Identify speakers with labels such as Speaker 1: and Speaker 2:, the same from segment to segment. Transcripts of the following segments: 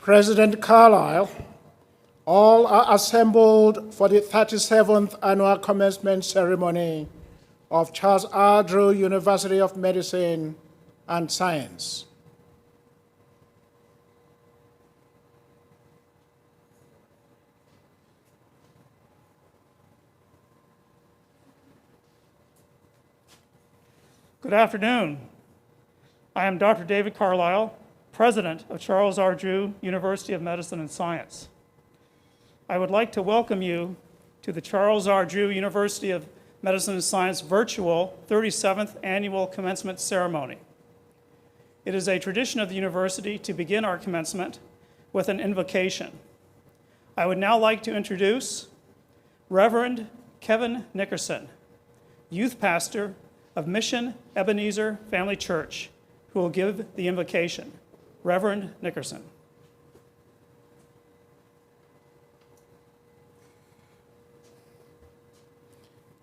Speaker 1: President Carlisle, all are assembled for the 37th annual commencement ceremony of Charles R. Drew University of Medicine and Science.
Speaker 2: Good afternoon. I am Dr. David Carlisle, President of Charles R. Drew University of Medicine and Science. I would like to welcome you to the Charles R. Drew University of Medicine and Science virtual 37th annual commencement ceremony. It is a tradition of the university to begin our commencement with an invocation. I would now like to introduce Reverend Kevin Nickerson, youth pastor of Mission Ebenezer Family Church, who will give the invocation. Reverend Nickerson.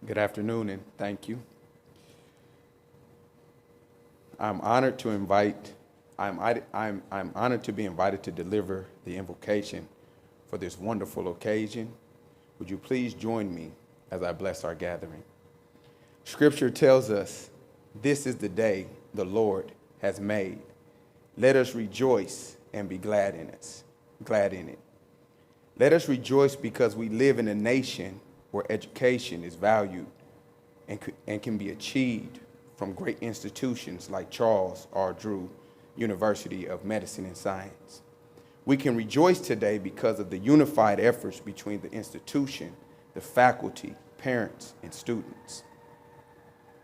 Speaker 3: Good afternoon and thank you. I'm honored to be invited to deliver the invocation for this wonderful occasion. Would you please join me as I bless our gathering? Scripture tells us, this is the day the Lord has made. Let us rejoice and be glad in it. Let us rejoice because we live in a nation where education is valued and can be achieved from great institutions like Charles R. Drew University of Medicine and Science. We can rejoice today because of the unified efforts between the institution, the faculty, parents, and students.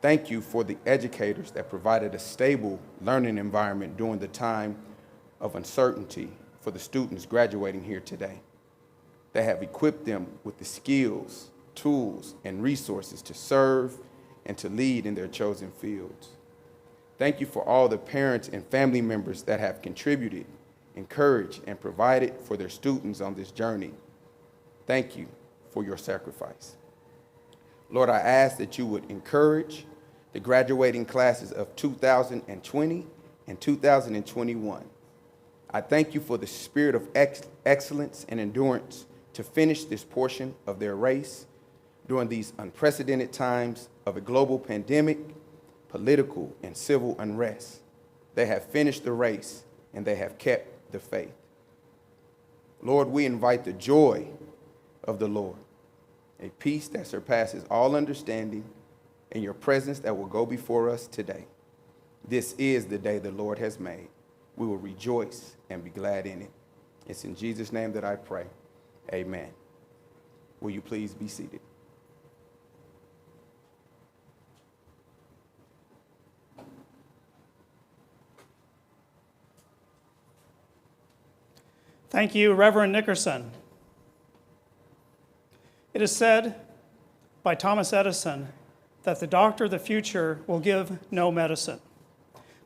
Speaker 3: Thank you for the educators that provided a stable learning environment during the time of uncertainty for the students graduating here today. They have equipped them with the skills, tools, and resources to serve and to lead in their chosen fields. Thank you for all the parents and family members that have contributed, encouraged, and provided for their students on this journey. Thank you for your sacrifice. Lord, I ask that you would encourage the graduating classes of 2020 and 2021. I thank you for the spirit of excellence and endurance to finish this portion of their race during these unprecedented times of a global pandemic, political and civil unrest. They have finished the race and they have kept the faith. Lord, we invite the joy of the Lord, a peace that surpasses all understanding, and your presence that will go before us today. This is the day the Lord has made. We will rejoice and be glad in it. It's in Jesus' name that I pray. Amen. Will you please be seated?
Speaker 2: Thank you, Reverend Nickerson. It is said by Thomas Edison that the doctor of the future will give no medicine,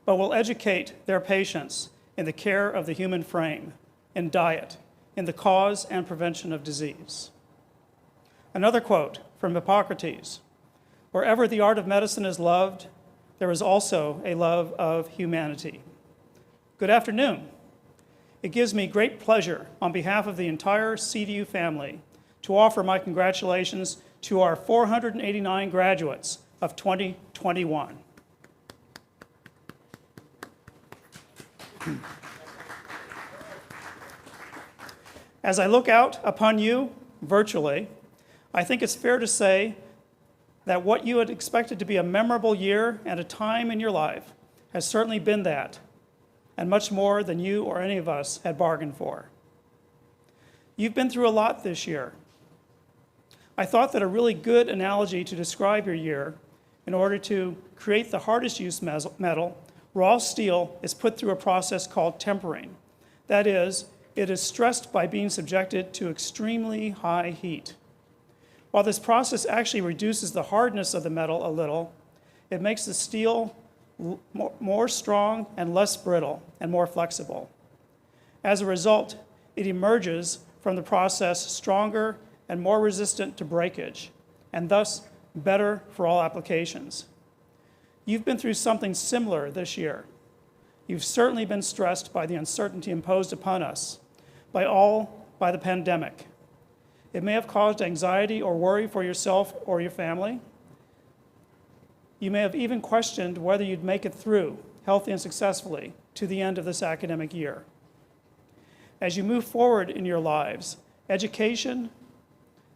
Speaker 2: but will educate their patients in the care of the human frame, in diet, in the cause and prevention of disease. Another quote from Hippocrates: wherever the art of medicine is loved, there is also a love of humanity. Good afternoon. It gives me great pleasure on behalf of the entire CDU family to offer my congratulations to our 489 graduates of 2021. As I look out upon you virtually, I think it's fair to say that what you had expected to be a memorable year and a time in your life has certainly been that, and much more than you or any of us had bargained for. You've been through a lot this year. I thought that a really good analogy to describe your year, in order to create the hardest use metal, raw steel is put through a process called tempering. That is, it is stressed by being subjected to extremely high heat. While this process actually reduces the hardness of the metal a little, it makes the steel more strong and less brittle and more flexible. As a result, it emerges from the process stronger and more resistant to breakage, and thus better for all applications. You've been through something similar this year. You've certainly been stressed by the uncertainty imposed upon us, by the pandemic. It may have caused anxiety or worry for yourself or your family. You may have even questioned whether you'd make it through, healthy and successfully, to the end of this academic year. As you move forward in your lives, education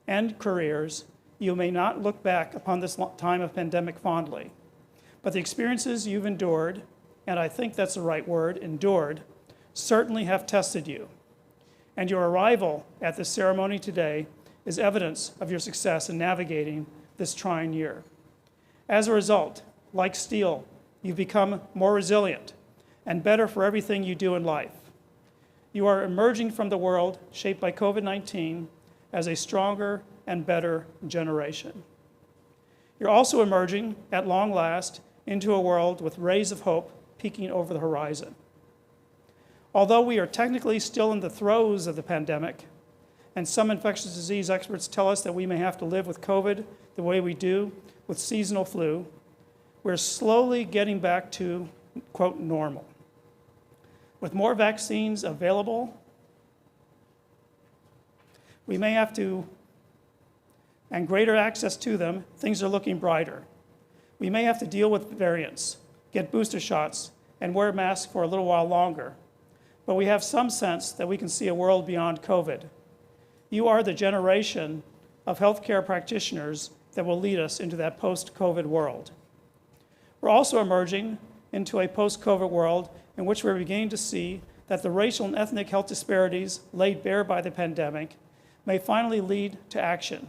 Speaker 2: and careers, you may not look back upon this time of pandemic fondly, but the experiences you've endured, and I think that's the right word, endured, certainly have tested you. And your arrival at this ceremony today is evidence of your success in navigating this trying year. As a result, like steel, you've become more resilient and better for everything you do in life. You are emerging from the world shaped by COVID-19 as a stronger and better generation. You're also emerging, at long last, into a world with rays of hope peeking over the horizon. Although we are technically still in the throes of the pandemic, and some infectious disease experts tell us that we may have to live with COVID the way we do with seasonal flu, we're slowly getting back to, quote, normal. With more vaccines available, we may have to, and greater access to them, things are looking brighter. We may have to deal with variants, get booster shots, and wear masks for a little while longer. But we have some sense that we can see a world beyond COVID. You are the generation of healthcare practitioners that will lead us into that post-COVID world. We're also emerging into a post-COVID world in which we're beginning to see that the racial and ethnic health disparities laid bare by the pandemic may finally lead to action.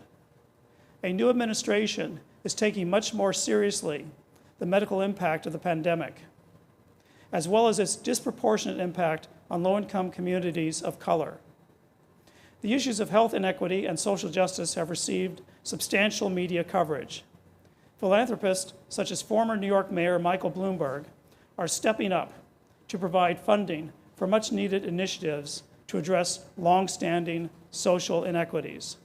Speaker 2: A new administration is taking much more seriously the medical impact of the pandemic, as well as its disproportionate impact on low-income communities of color. The issues of health inequity and social justice have received substantial media coverage. Philanthropists, such as former New York Mayor Michael Bloomberg, are stepping up to provide funding for much-needed initiatives to address long-standing social inequities.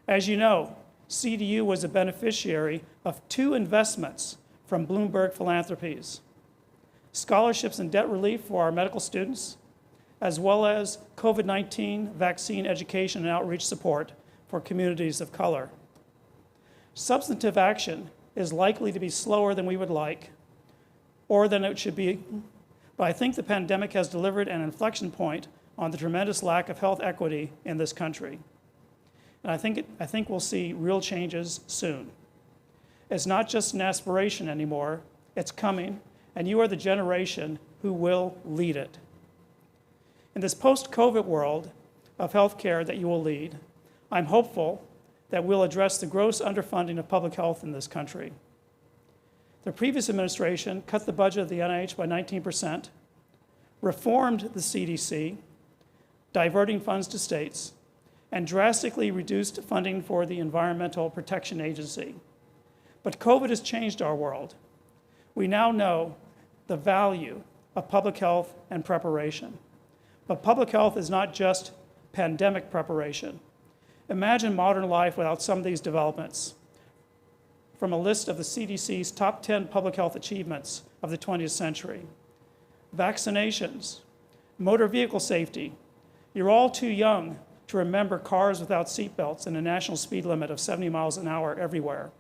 Speaker 2: As you know, CDU was a beneficiary of 2 investments from Bloomberg Philanthropies: scholarships and debt relief for our medical students, as well as COVID-19 vaccine education and outreach support for communities of color. Substantive action is likely to be slower than we would like, or than it should be, but I think the pandemic has delivered an inflection point on the tremendous lack of health equity in this country. And I think we'll see real changes soon. It's not just an aspiration anymore, it's coming, and you are the generation who will lead it. In this post-COVID world of healthcare that you will lead, I'm hopeful that we'll address the gross underfunding of public health in this country. The previous administration cut the budget of the NIH by 19%, reformed the CDC, diverting funds to states, and drastically reduced funding for the Environmental Protection Agency. But COVID has changed our world. We now know the value of public health and preparation. But public health is not just pandemic preparation. Imagine modern life without some of these developments. From a list of the CDC's top 10 public health achievements of the 20th century. Vaccinations, motor vehicle safety. You're all too young to remember cars without seatbelts and a national speed limit of 70 miles an hour everywhere.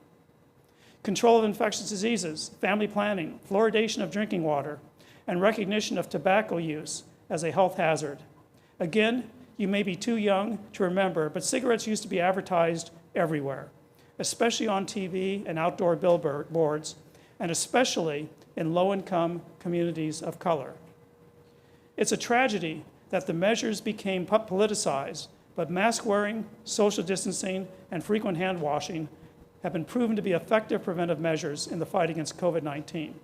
Speaker 2: Control of infectious diseases, family planning, fluoridation of drinking water, and recognition of tobacco use as a health hazard. Again, you may be too young to remember, but cigarettes used to be advertised everywhere, especially on TV and outdoor billboards, and especially in low-income communities of color. It's a tragedy that the measures became politicized, but mask wearing, social distancing, and frequent hand washing have been proven to be effective preventive measures in the fight against COVID-19.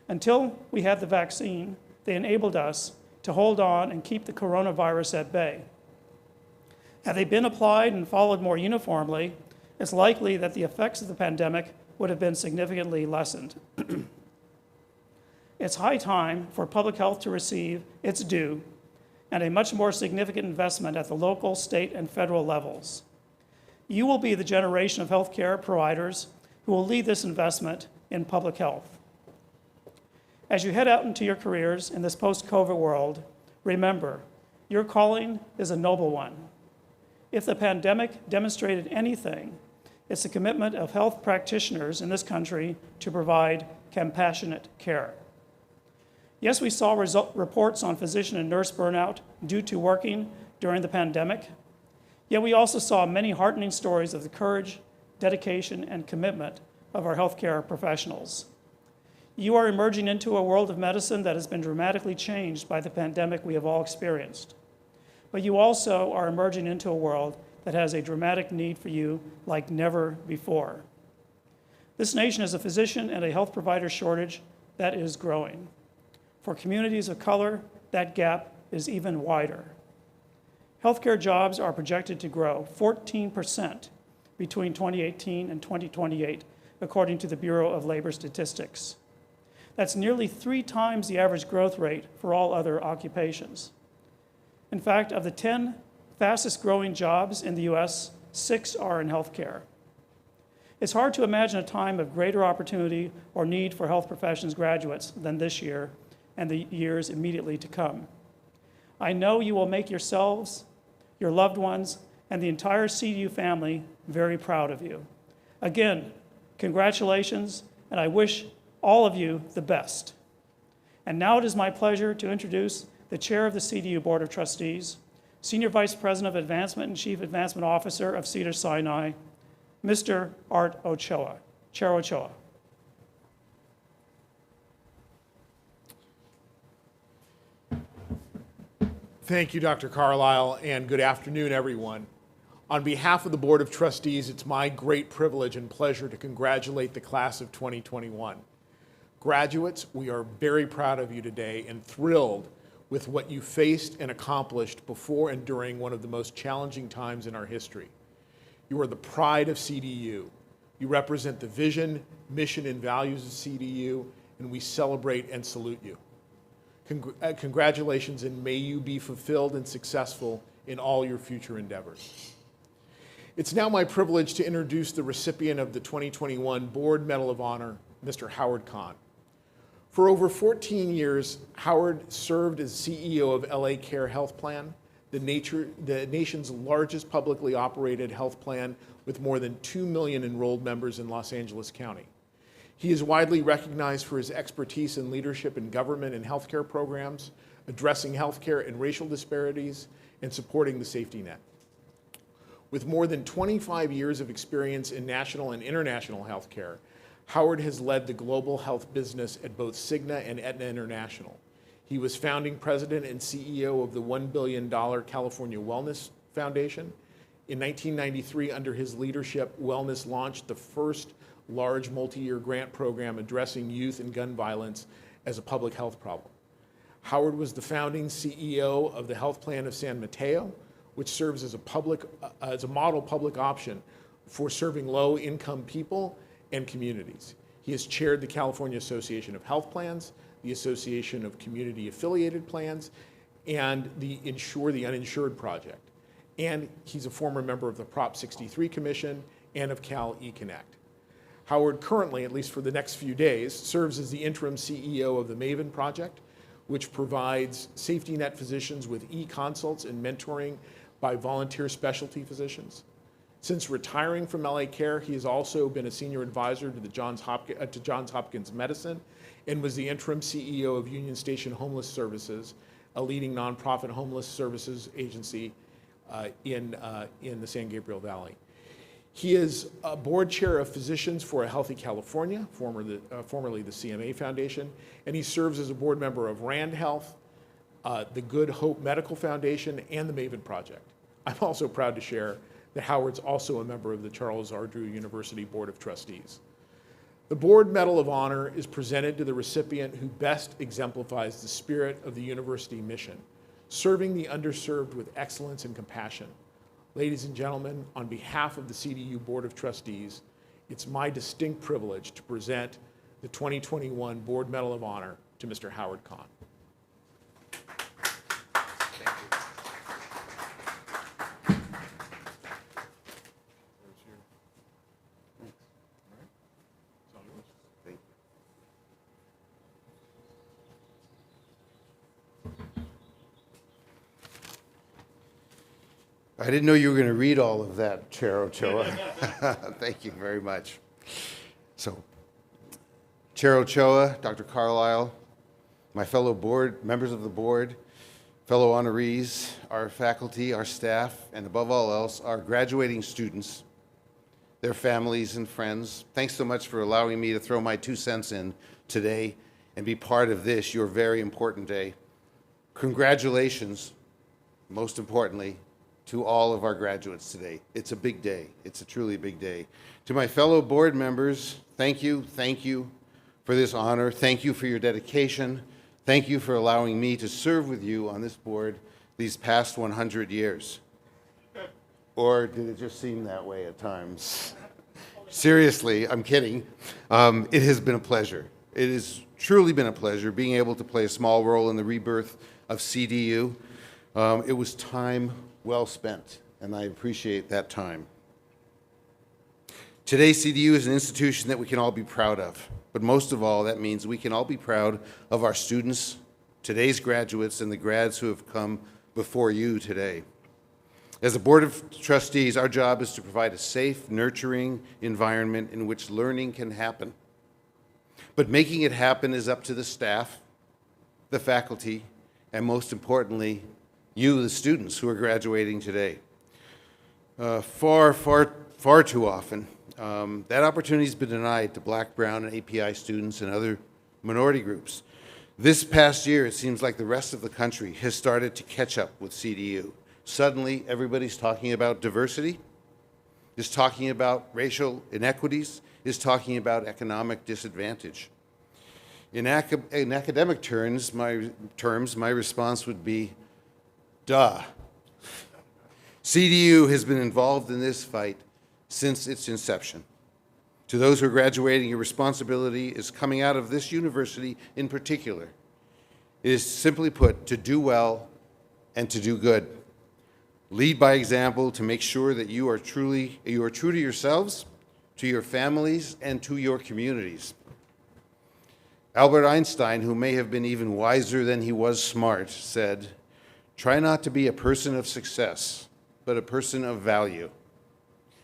Speaker 2: Until we had the vaccine, they enabled us to hold on and keep the coronavirus at bay. Had they been applied and followed more uniformly, it's likely that the effects of the pandemic would have been significantly lessened. It's high time for public health to receive its due and a much more significant investment at the local, state, and federal levels. You will be the generation of healthcare providers who will lead this investment in public health. As you head out into your careers in this post-COVID world, remember, Your calling is a noble one. If the pandemic demonstrated anything, it's the commitment of health practitioners in this country to provide compassionate care. Yes, we saw reports on physician and nurse burnout due to working during the pandemic, yet we also saw many heartening stories of the courage, dedication, and commitment of our healthcare professionals. You are emerging into a world of medicine that has been dramatically changed by the pandemic we have all experienced. But you also are emerging into a world that has a dramatic need for you like never before. This nation has a physician and a health provider shortage that is growing. For communities of color, that gap is even wider. Healthcare jobs are projected to grow 14% between 2018 and 2028, according to the Bureau of Labor Statistics. That's nearly 3 times the average growth rate for all other occupations. In fact, of the 10 fastest growing jobs in the US, 6 are in healthcare. It's hard to imagine a time of greater opportunity or need for health professions graduates than this year and the years immediately to come. I know you will make yourselves, your loved ones, and the entire CDU family very proud of you. Again, congratulations, and I wish all of you the best. And now it is my pleasure to introduce the chair of the CDU Board of Trustees, Senior Vice President of Advancement and Chief Advancement Officer of Cedars-Sinai, Mr. Art Ochoa. Chair Ochoa.
Speaker 4: Thank you, Dr. Carlisle, and good afternoon, everyone. On behalf of the Board of Trustees, it's my great privilege and pleasure to congratulate the class of 2021. Graduates, we are very proud of you today and thrilled with what you faced and accomplished before and during one of the most challenging times in our history. You are the pride of CDU. You represent the vision, mission, and values of CDU, and we celebrate and salute you. Congratulations, and may you be fulfilled and successful in all your future endeavors. It's now my privilege to introduce the recipient of the 2021 Board Medal of Honor, Mr. Howard Kahn. For over 14 years, Howard served as CEO of LA Care Health Plan, the nation's largest publicly operated health plan with more than 2 million enrolled members in Los Angeles County. He is widely recognized for his expertise and leadership in government and healthcare programs, addressing healthcare and racial disparities, and supporting the safety net. With more than 25 years of experience in national and international healthcare, Howard has led the global health business at both Cigna and Aetna International. He was founding president and CEO of the $1 billion California Wellness Foundation. In 1993, under his leadership, Wellness launched the first large multi-year grant program addressing youth and gun violence as a public health problem. Howard was the founding CEO of the Health Plan of San Mateo, which serves as a model public option for serving low-income people and communities. He has chaired the California Association of Health Plans, the Association of Community Affiliated Plans, and the Insure the Uninsured Project. And he's a former member of the Prop 63 Commission and of Cal eConnect. Howard currently, at least for the next few days, serves as the interim CEO of the Maven Project, which provides safety net physicians with e-consults and mentoring by volunteer specialty physicians. Since retiring from LA Care, he has also been a senior advisor to Johns Hopkins Medicine and was the interim CEO of Union Station Homeless Services, a leading nonprofit homeless services agency in the San Gabriel Valley. He is a board chair of Physicians for a Healthy California, formerly the CMA Foundation, and he serves as a board member of Rand Health, the Good Hope Medical Foundation, and the Maven Project. I'm also proud to share that Howard's also a member of the Charles R. Drew University Board of Trustees. The Board Medal of Honor is presented to the recipient who best exemplifies the spirit of the university mission, serving the underserved with excellence and compassion. Ladies and gentlemen, on behalf of the CDU Board of Trustees, it's my distinct privilege to present the 2021 Board Medal of Honor to Mr. Howard Kahn.
Speaker 5: I didn't know you were going to read all of that, Chair Ochoa. Thank you very much. So, Chair Ochoa, Dr. Carlisle, my fellow board, members of the board, fellow honorees, our faculty, our staff, and above all else, our graduating students, their families and friends, thanks so much for allowing me to throw my 2 cents in today and be part of this, your very important day. Congratulations, most importantly, to all of our graduates today. It's a big day. It's a truly big day. To my fellow board members, thank you for this honor. Thank you for your dedication. Thank you for allowing me to serve with you on this board these past 100 years. Or did it just seem that way at times? Seriously, I'm kidding. It has been a pleasure. It has truly been a pleasure being able to play a small role in the rebirth of CDU. It was time well spent, and I appreciate that time. Today, CDU is an institution that we can all be proud of, but most of all, that means we can all be proud of our students, today's graduates, and the grads who have come before you today. As a Board of Trustees, our job is to provide a safe, nurturing environment in which learning can happen. But making it happen is up to the staff, the faculty, and most importantly, you, the students who are graduating today. Far too often, that opportunity has been denied to Black, Brown, and API students and other minority groups. This past year, it seems like the rest of the country has started to catch up with CDU. Suddenly, everybody's talking about diversity, is talking about racial inequities, is talking about economic disadvantage. In academic terms, my response would be, duh. CDU has been involved in this fight since its inception. To those who are graduating, your responsibility is coming out of this university in particular. It is simply put, to do well and to do good. Lead by example to make sure that you are true to yourselves, to your families, and to your communities. Albert Einstein, who may have been even wiser than he was smart, said, "Try not to be a person of success, but a person of value."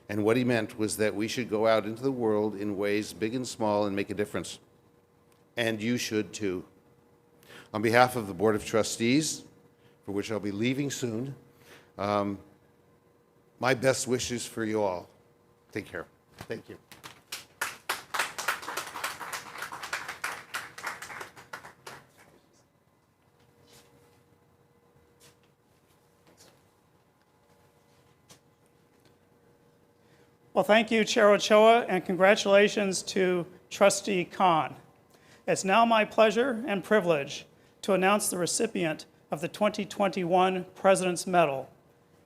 Speaker 5: And what he meant was that we should go out into the world in ways big and small and make a difference. And you should too. On behalf of the Board of Trustees, for which I'll be leaving soon, my best wishes for you all. Take care. Thank you.
Speaker 2: Well, thank you, Chair Ochoa, and congratulations to Trustee Khan. It's now my pleasure and privilege to announce the recipient of the 2021 President's Medal,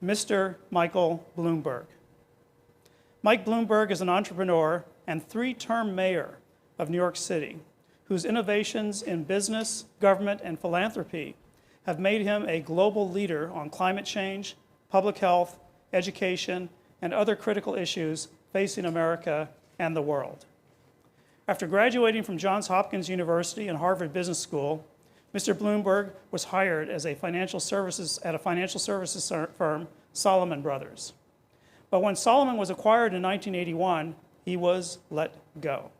Speaker 2: Mr. Michael Bloomberg. Mike Bloomberg is an entrepreneur and 3-term mayor of New York City, whose innovations in business, government, and philanthropy have made him a global leader on climate change, public health, education, and other critical issues facing America and the world. After graduating from Johns Hopkins University and Harvard Business School, Mr. Bloomberg was hired as a financial services firm, Salomon Brothers. But when Salomon was acquired in 1981, he was let go.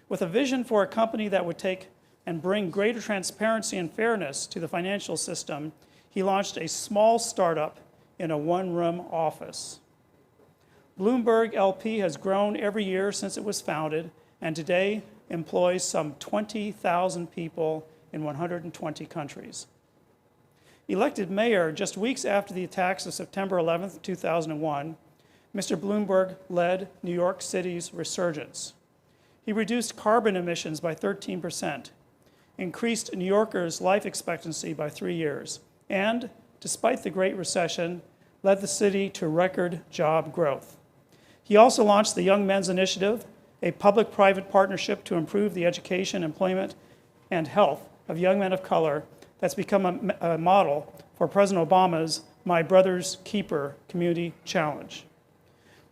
Speaker 2: With a vision for a company that would take and bring greater transparency and fairness to the financial system, he launched a small startup in a one-room office. Bloomberg LP has grown every year since it was founded, and today employs some 20,000 people in 120 countries. Elected mayor just weeks after the attacks of September 11, 2001, Mr. Bloomberg led New York City's resurgence. He reduced carbon emissions by 13%, increased New Yorkers' life expectancy by 3 years, and, despite the Great Recession, led the city to record job growth. He also launched the Young Men's Initiative, a public-private partnership to improve the education, employment, and health of young men of color that's become a model for President Obama's My Brother's Keeper Community Challenge.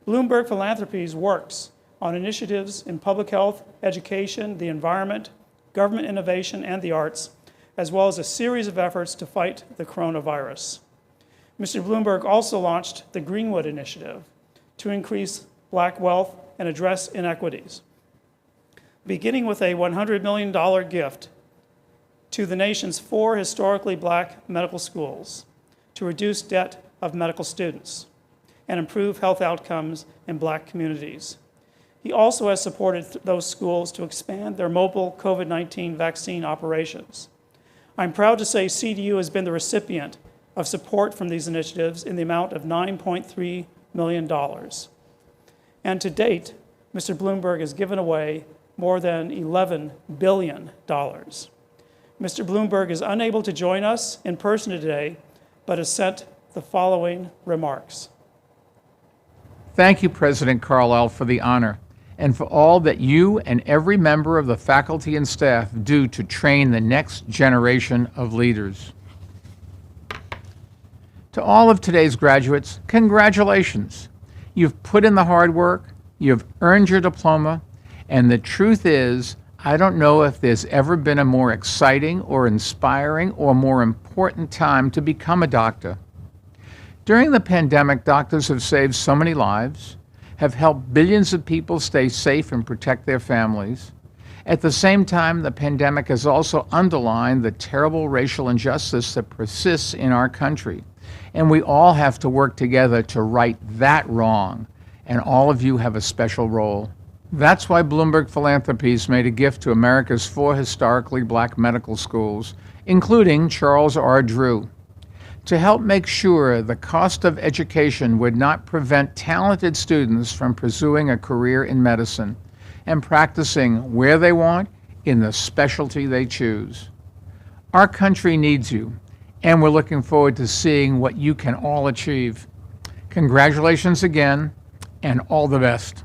Speaker 2: Bloomberg Philanthropies works on initiatives in public health, education, the environment, government innovation, and the arts, as well as a series of efforts to fight the coronavirus. Mr. Bloomberg also launched the Greenwood Initiative to increase Black wealth and address inequities, beginning with a $100 million gift to the nation's 4 historically Black medical schools to reduce debt of medical students and improve health outcomes in Black communities. He also has supported those schools to expand their mobile COVID-19 vaccine operations. I'm proud to say CDU has been the recipient of support from these initiatives in the amount of $9.3 million. And to date, Mr. Bloomberg has given away more than $11 billion. Mr. Bloomberg is unable to join us in person today, but has sent the following remarks.
Speaker 6: Thank you, President Carlisle, for the honor and for all that you and every member of the faculty and staff do to train the next generation of leaders. To all of today's graduates, congratulations. You've put in the hard work, you've earned your diploma, and the truth is, I don't know if there's ever been a more exciting or inspiring or more important time to become a doctor. During the pandemic, doctors have saved so many lives, have helped billions of people stay safe and protect their families. At the same time, the pandemic has also underlined the terrible racial injustice that persists in our country. And we all have to work together to right that wrong, and all of you have a special role. That's why Bloomberg Philanthropies made a gift to America's 4 historically Black medical schools, including Charles R. Drew, to help make sure the cost of education would not prevent talented students from pursuing a career in medicine and practicing where they want in the specialty they choose. Our country needs you, and we're looking forward to seeing what you can all achieve. Congratulations again, and all the best.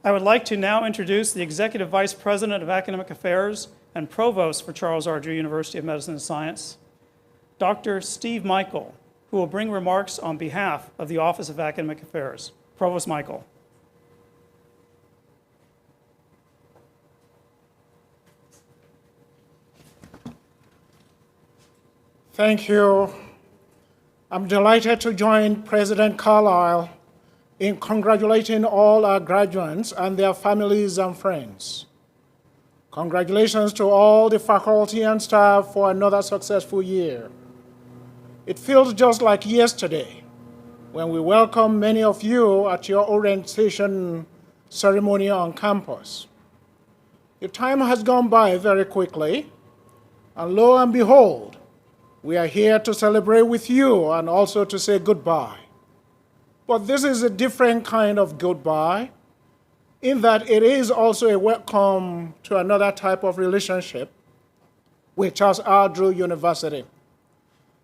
Speaker 2: I would like to now introduce the Executive Vice President of Academic Affairs and Provost for Charles R. Drew University of Medicine and Science, Dr. Steve Michael, who will bring remarks on behalf of the Office of Academic Affairs. Provost Michael.
Speaker 1: Thank you. I'm delighted to join President Carlisle in congratulating all our graduates and their families and friends. Congratulations to all the faculty and staff for another successful year. It feels just like yesterday when we welcomed many of you at your orientation ceremony on campus. The time has gone by very quickly, and lo and behold, we are here to celebrate with you and also to say goodbye. But this is a different kind of goodbye, in that it is also a welcome to another type of relationship with Charles R. Drew University.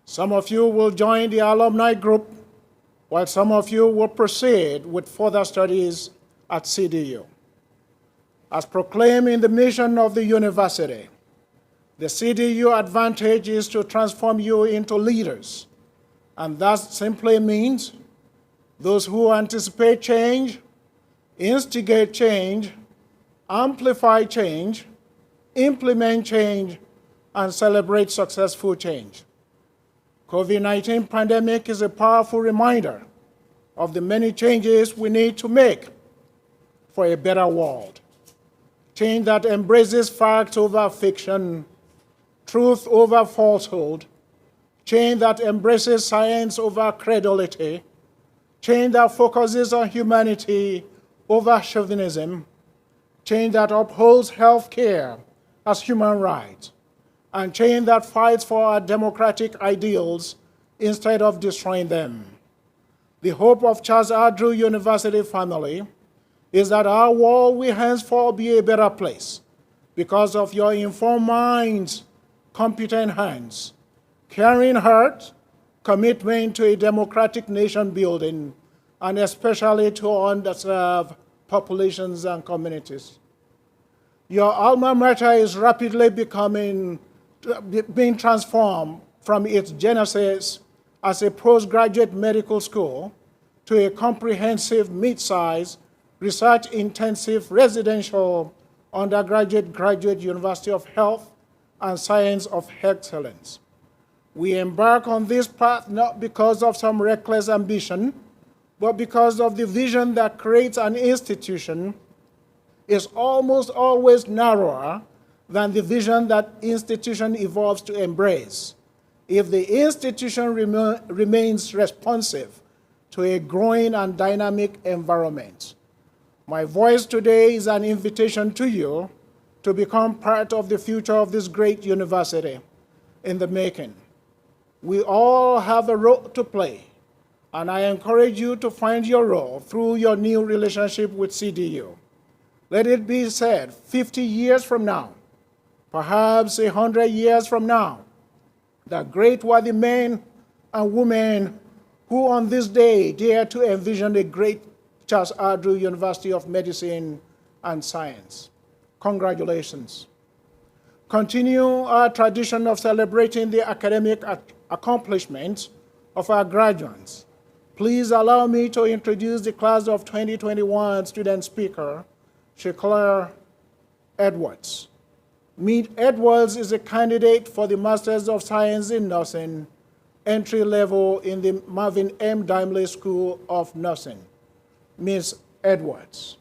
Speaker 1: Some of you will join the alumni group, while some of you will proceed with further studies at CDU. As proclaimed in the mission of the university, the CDU advantage is to transform you into leaders, and that simply means those who anticipate change, instigate change, amplify change, implement change, and celebrate successful change. COVID-19 pandemic is a powerful reminder of the many changes we need to make for a better world. Change that embraces fact over fiction, truth over falsehood, change that embraces science over credulity, change that focuses on humanity over chauvinism, change that upholds health care as human rights, and change that fights for our democratic ideals instead of destroying them. The hope of Charles R. Drew University family is that our world will henceforth be a better place because of your informed minds, competent hands, caring heart, commitment to a democratic nation building, and especially to underserved populations and communities. Your alma mater is rapidly being transformed from its genesis as a postgraduate medical school to a comprehensive mid-sized, research-intensive residential undergraduate, graduate University of Health and Science of Excellence. We embark on this path not because of some reckless ambition, but because of the vision that creates an institution is almost always narrower than the vision that institution evolves to embrace. If the institution remains responsive to a growing and dynamic environment. My voice today is an invitation to you to become part of the future of this great university in the making. We all have a role to play, and I encourage you to find your role through your new relationship with CDU. Let it be said 50 years from now, perhaps 100 years from now, that great were the men and women who on this day dare to envision a great Charles Andrew University of Medicine and Science. Congratulations. Continue our tradition of celebrating the academic accomplishments of our graduates. Please allow me to introduce the class of 2021 student speaker, Sheclaire Edwards. Ms. Edwards is a candidate for the Masters of Science in Nursing, entry level in the Marvin M. Dimley School of Nursing. Ms. Edwards.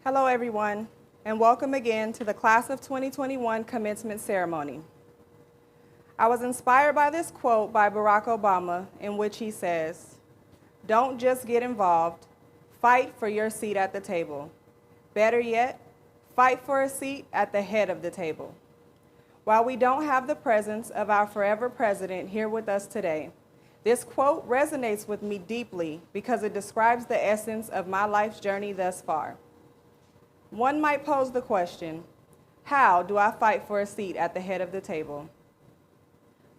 Speaker 7: Hello, everyone, and welcome again to the Class of 2021 Commencement Ceremony. I was inspired by this quote by Barack Obama in which he says, "Don't just get involved, fight for your seat at the table. Better yet, fight for a seat at the head of the table." While we don't have the presence of our forever president here with us today, this quote resonates with me deeply because it describes the essence of my life's journey thus far. One might pose the question, how do I fight for a seat at the head of the table?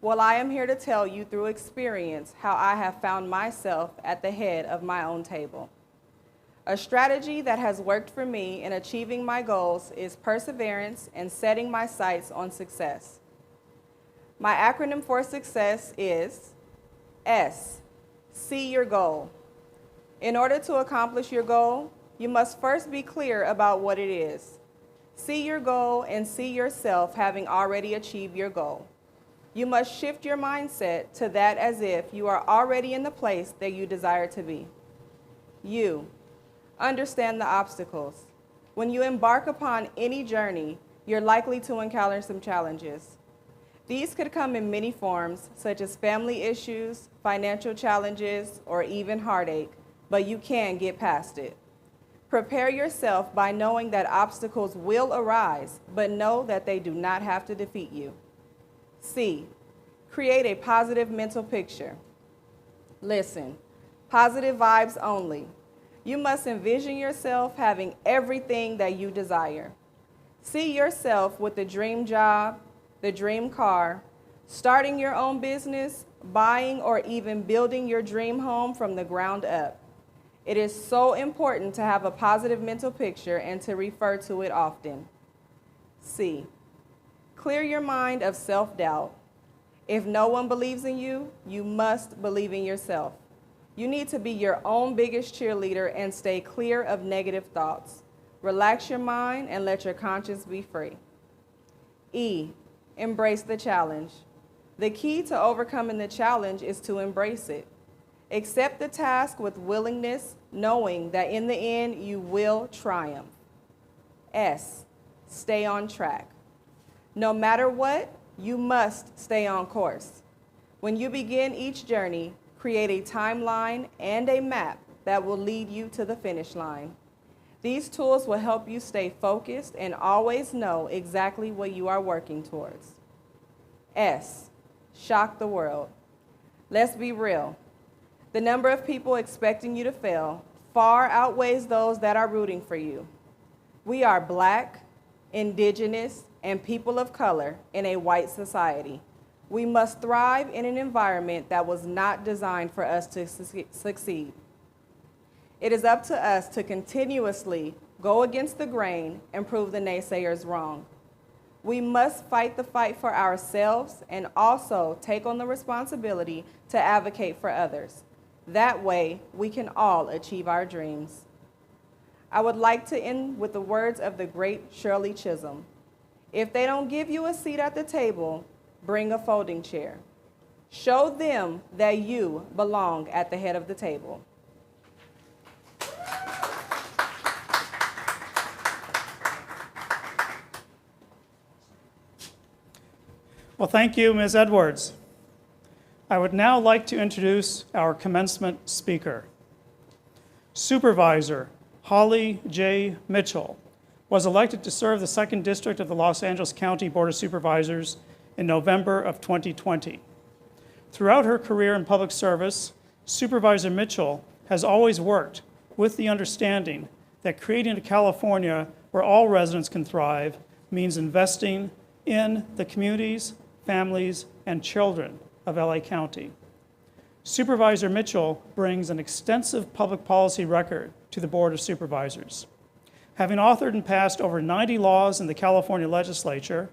Speaker 7: Well, I am here to tell you through experience how I have found myself at the head of my own table. A strategy that has worked for me in achieving my goals is perseverance and setting my sights on success. My acronym for success is S, see your goal. In order to accomplish your goal, you must first be clear about what it is. See your goal and see yourself having already achieved your goal. You must shift your mindset to that as if you are already in the place that you desire to be. You, understand the obstacles. When you embark upon any journey, you're likely to encounter some challenges. These could come in many forms, such as family issues, financial challenges, or even heartache, but you can get past it. Prepare yourself by knowing that obstacles will arise, but know that they do not have to defeat you. C, create a positive mental picture. Listen, positive vibes only. You must envision yourself having everything that you desire. See yourself with the dream job, the dream car, starting your own business, buying or even building your dream home from the ground up. It is so important to have a positive mental picture and to refer to it often. C, clear your mind of self-doubt. If no one believes in you, you must believe in yourself. You need to be your own biggest cheerleader and stay clear of negative thoughts. Relax your mind and let your conscience be free. E, embrace the challenge. The key to overcoming the challenge is to embrace it. Accept the task with willingness, knowing that in the end you will triumph. S, stay on track. No matter what, you must stay on course. When you begin each journey, create a timeline and a map that will lead you to the finish line. These tools will help you stay focused and always know exactly what you are working towards. S, shock the world. Let's be real. The number of people expecting you to fail far outweighs those that are rooting for you. We are Black, Indigenous, and people of color in a white society. We must thrive in an environment that was not designed for us to succeed. It is up to us to continuously go against the grain and prove the naysayers wrong. We must fight the fight for ourselves and also take on the responsibility to advocate for others. That way, we can all achieve our dreams. I would like to end with the words of the great Shirley Chisholm. If they don't give you a seat at the table, bring a folding chair. Show them that you belong at the head of the table.
Speaker 2: Well, thank you, Ms. Edwards. I would now like to introduce our commencement speaker. Supervisor Holly J. Mitchell was elected to serve the 2nd District of the Los Angeles County Board of Supervisors in November of 2020. Throughout her career in public service, Supervisor Mitchell has always worked with the understanding that creating a California where all residents can thrive means investing in the communities, families, and children of LA County. Supervisor Mitchell brings an extensive public policy record to the Board of Supervisors. Having authored and passed over 90 laws in the California legislature,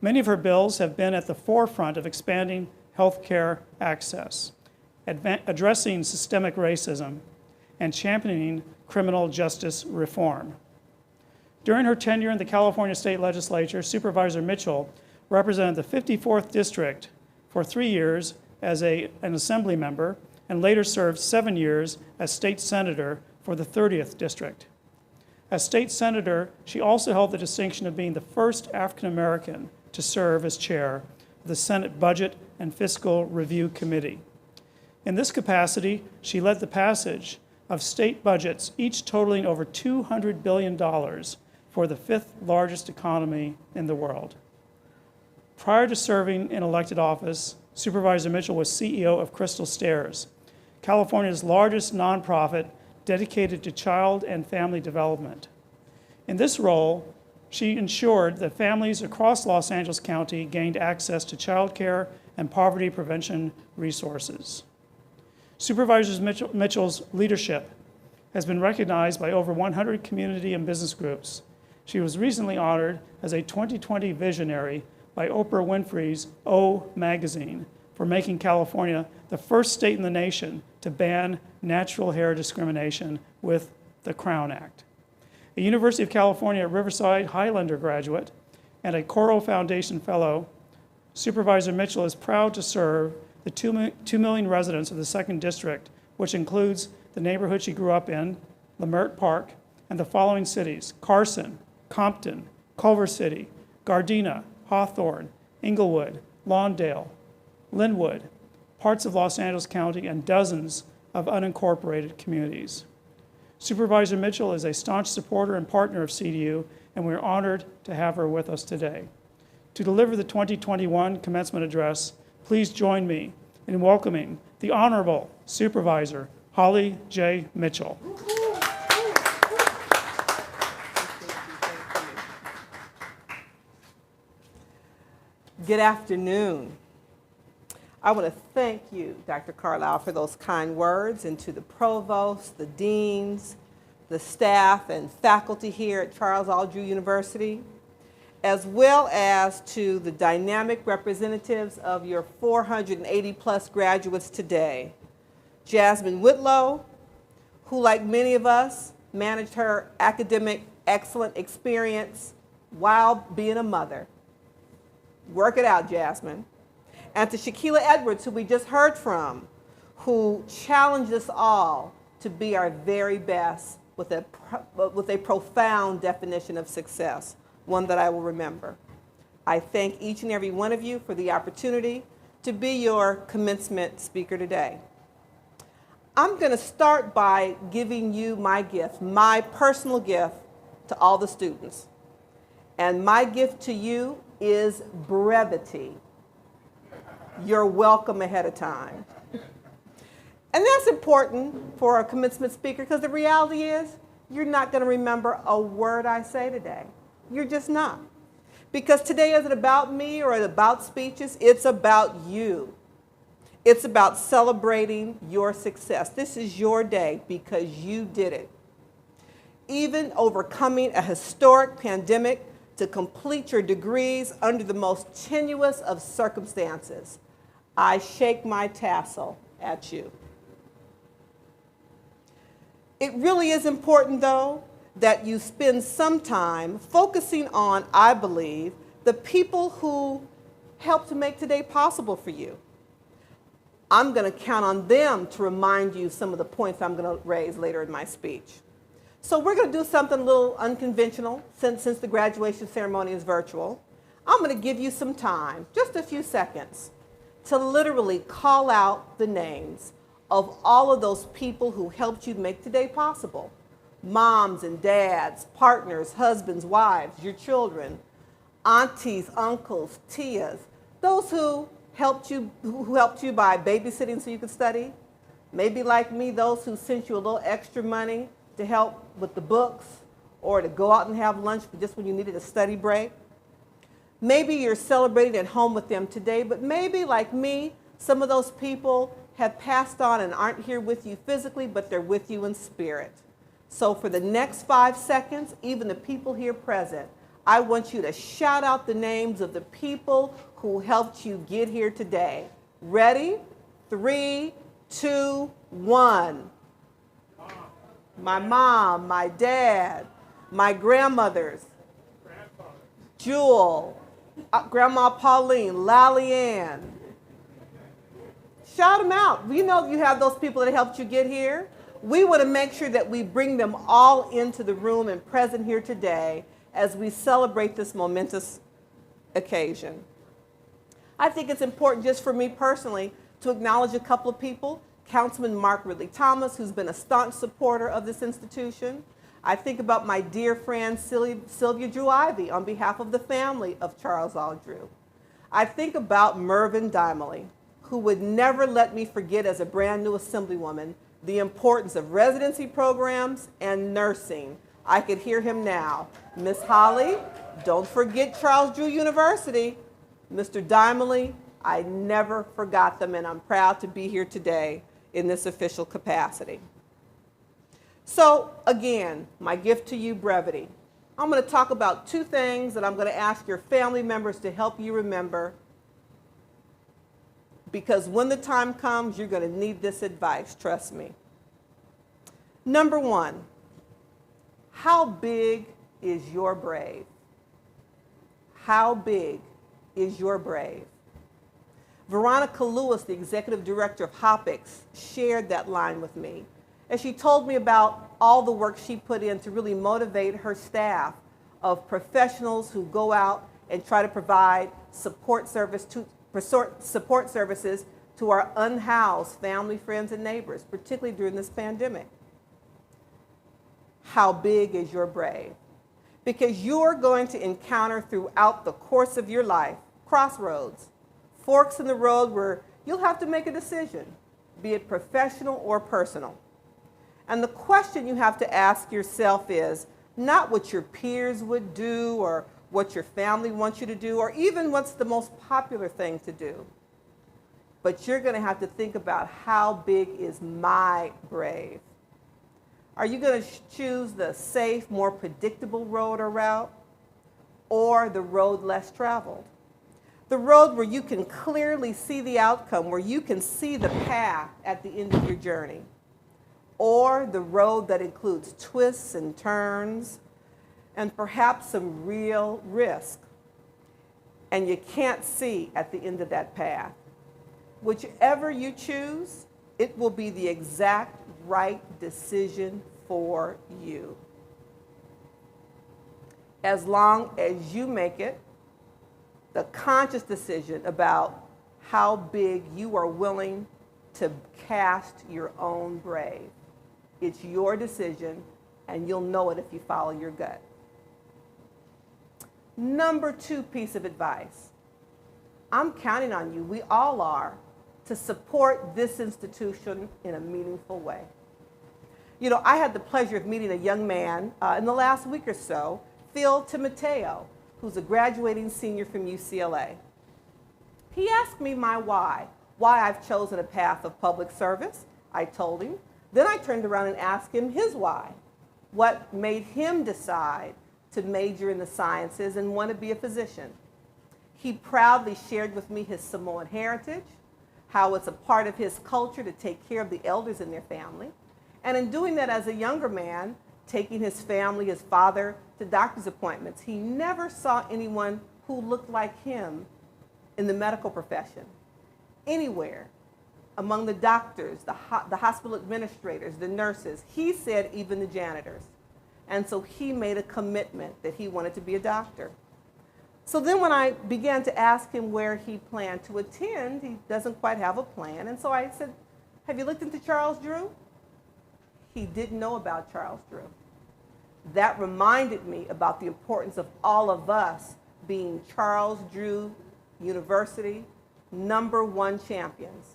Speaker 2: many of her bills have been at the forefront of expanding health care access, addressing systemic racism, and championing criminal justice reform. During her tenure in the California State Legislature, Supervisor Mitchell represented the 54th District for 3 years as an assembly member and later served 7 years as state senator for the 30th District. As state senator, she also held the distinction of being the first African American to serve as chair of the Senate Budget and Fiscal Review Committee. In this capacity, she led the passage of state budgets, each totaling over $200 billion for the 5th largest economy in the world. Prior to serving in elected office, Supervisor Mitchell was CEO of Crystal Stairs, California's largest nonprofit dedicated to child and family development. In this role, she ensured that families across Los Angeles County gained access to child care and poverty prevention resources. Supervisor Mitchell's leadership has been recognized by over 100 community and business groups. She was recently honored as a 2020 visionary by Oprah Winfrey's O Magazine for making California the first state in the nation to ban natural hair discrimination with the Crown Act. A University of California at Riverside Highlander graduate and a Coro Foundation Fellow, Supervisor Mitchell is proud to serve the 2 million residents of the 2nd District, which includes the neighborhood she grew up in, Leimert Park, and the following cities: Carson, Compton, Culver City, Gardena, Hawthorne, Inglewood, Lawndale, Linwood, parts of Los Angeles County, and dozens of unincorporated communities. Supervisor Mitchell is a staunch supporter and partner of CDU, and we're honored to have her with us today. To deliver the 2021 commencement address, please join me in welcoming the Honorable Supervisor Holly J. Mitchell.
Speaker 8: Good afternoon. I want to thank you, Dr. Carlisle, for those kind words, and to the provost, the deans, the staff and faculty here at Charles Aldrich University, as well as to the dynamic representatives of your 480 plus graduates today. Jasmine Whitlow, who like many of us managed her academic excellent experience while being a mother. Work it out, Jasmine. And to Shaquila Edwards, who we just heard from, who challenged us all to be our very best with a profound definition of success, one that I will remember. I thank each and every one of you for the opportunity to be your commencement speaker today. I'm going to start by giving you my gift, my personal gift to all the students. And my gift to you is brevity. You're welcome ahead of time. And that's important for a commencement speaker because the reality is you're not going to remember a word I say today. You're just not. Because today isn't about me or about speeches, it's about you. It's about celebrating your success. This is your day because you did it. Even overcoming a historic pandemic to complete your degrees under the most tenuous of circumstances. I shake my tassel at you. It really is important, though, that you spend some time focusing on, I believe, the people who helped to make today possible for you. I'm going to count on them to remind you some of the points I'm going to raise later in my speech. So we're going to do something a little unconventional since the graduation ceremony is virtual. I'm going to give you some time, just a few seconds, to literally call out the names of all of those people who helped you make today possible. Moms and dads, partners, husbands, wives, your children, aunties, uncles, tias, those who helped you by babysitting so you could study. Maybe like me, those who sent you a little extra money to help with the books or to go out and have lunch just when you needed a study break. Maybe you're celebrating at home with them today, but maybe like me, some of those people have passed on and aren't here with you physically, but they're with you in spirit. So for the next 5 seconds, even the people here present, I want you to shout out the names of the people who helped you get here today. Ready? 3, 2, 1. My mom, my dad, my grandmothers, Jewel, Grandma Pauline, Lally Ann. Shout them out. We know you have those people that helped you get here. We want to make sure that we bring them all into the room and present here today as we celebrate this momentous occasion. I think it's important just for me personally to acknowledge a couple of people. Councilman Mark Ridley Thomas, who's been a staunch supporter of this institution. I think about my dear friend Sylvia Drew Ivy on behalf of the family of Charles L. Drew. I think about Mervyn Dimely, who would never let me forget as a brand new assemblywoman the importance of residency programs and nursing. I could hear him now. Miss Holly, don't forget Charles Drew University. Mr. Dimely, I never forgot them, and I'm proud to be here today in this official capacity. So again, my gift to you, brevity. I'm going to talk about 2 things that I'm going to ask your family members to help you remember, because when the time comes, you're going to need this advice, trust me. Number 1, how big is your brave? How big is your brave? Veronica Lewis, the executive director of HOPIX, shared that line with me as she told me about all the work she put in to really motivate her staff of professionals who go out and try to provide support services to our unhoused family, friends, and neighbors, particularly during this pandemic. How big is your brave? Because you're going to encounter throughout the course of your life crossroads, forks in the road where you'll have to make a decision, be it professional or personal. And the question you have to ask yourself is not what your peers would do or what your family wants you to do or even what's the most popular thing to do. But you're going to have to think about how big is my brave. Are you going to choose the safe, more predictable road or route, or the road less traveled? The road where you can clearly see the outcome, where you can see the path at the end of your journey, or the road that includes twists and turns and perhaps some real risk, and you can't see at the end of that path. Whichever you choose, it will be the exact right decision for you. As long as you make it the conscious decision about how big you are willing to cast your own brave. It's your decision, and you'll know it if you follow your gut. Number 2 piece of advice. I'm counting on you, we all are, to support this institution in a meaningful way. You know, I had the pleasure of meeting a young man in the last week or so, Phil Timoteo, who's a graduating senior from UCLA. He asked me my why I've chosen a path of public service. I told him. Then I turned around and asked him his why. What made him decide to major in the sciences and want to be a physician. He proudly shared with me his Samoan heritage, how it's a part of his culture to take care of the elders in their family. And in doing that as a younger man, taking his family, his father, to doctor's appointments, he never saw anyone who looked like him in the medical profession, anywhere, among the doctors, the hospital administrators, the nurses. He said even the janitors. And so he made a commitment that he wanted to be a doctor. So then when I began to ask him where he planned to attend, he doesn't quite have a plan. And so I said, have you looked into Charles Drew? He didn't know about Charles Drew. That reminded me about the importance of all of us being Charles Drew University #1 champions.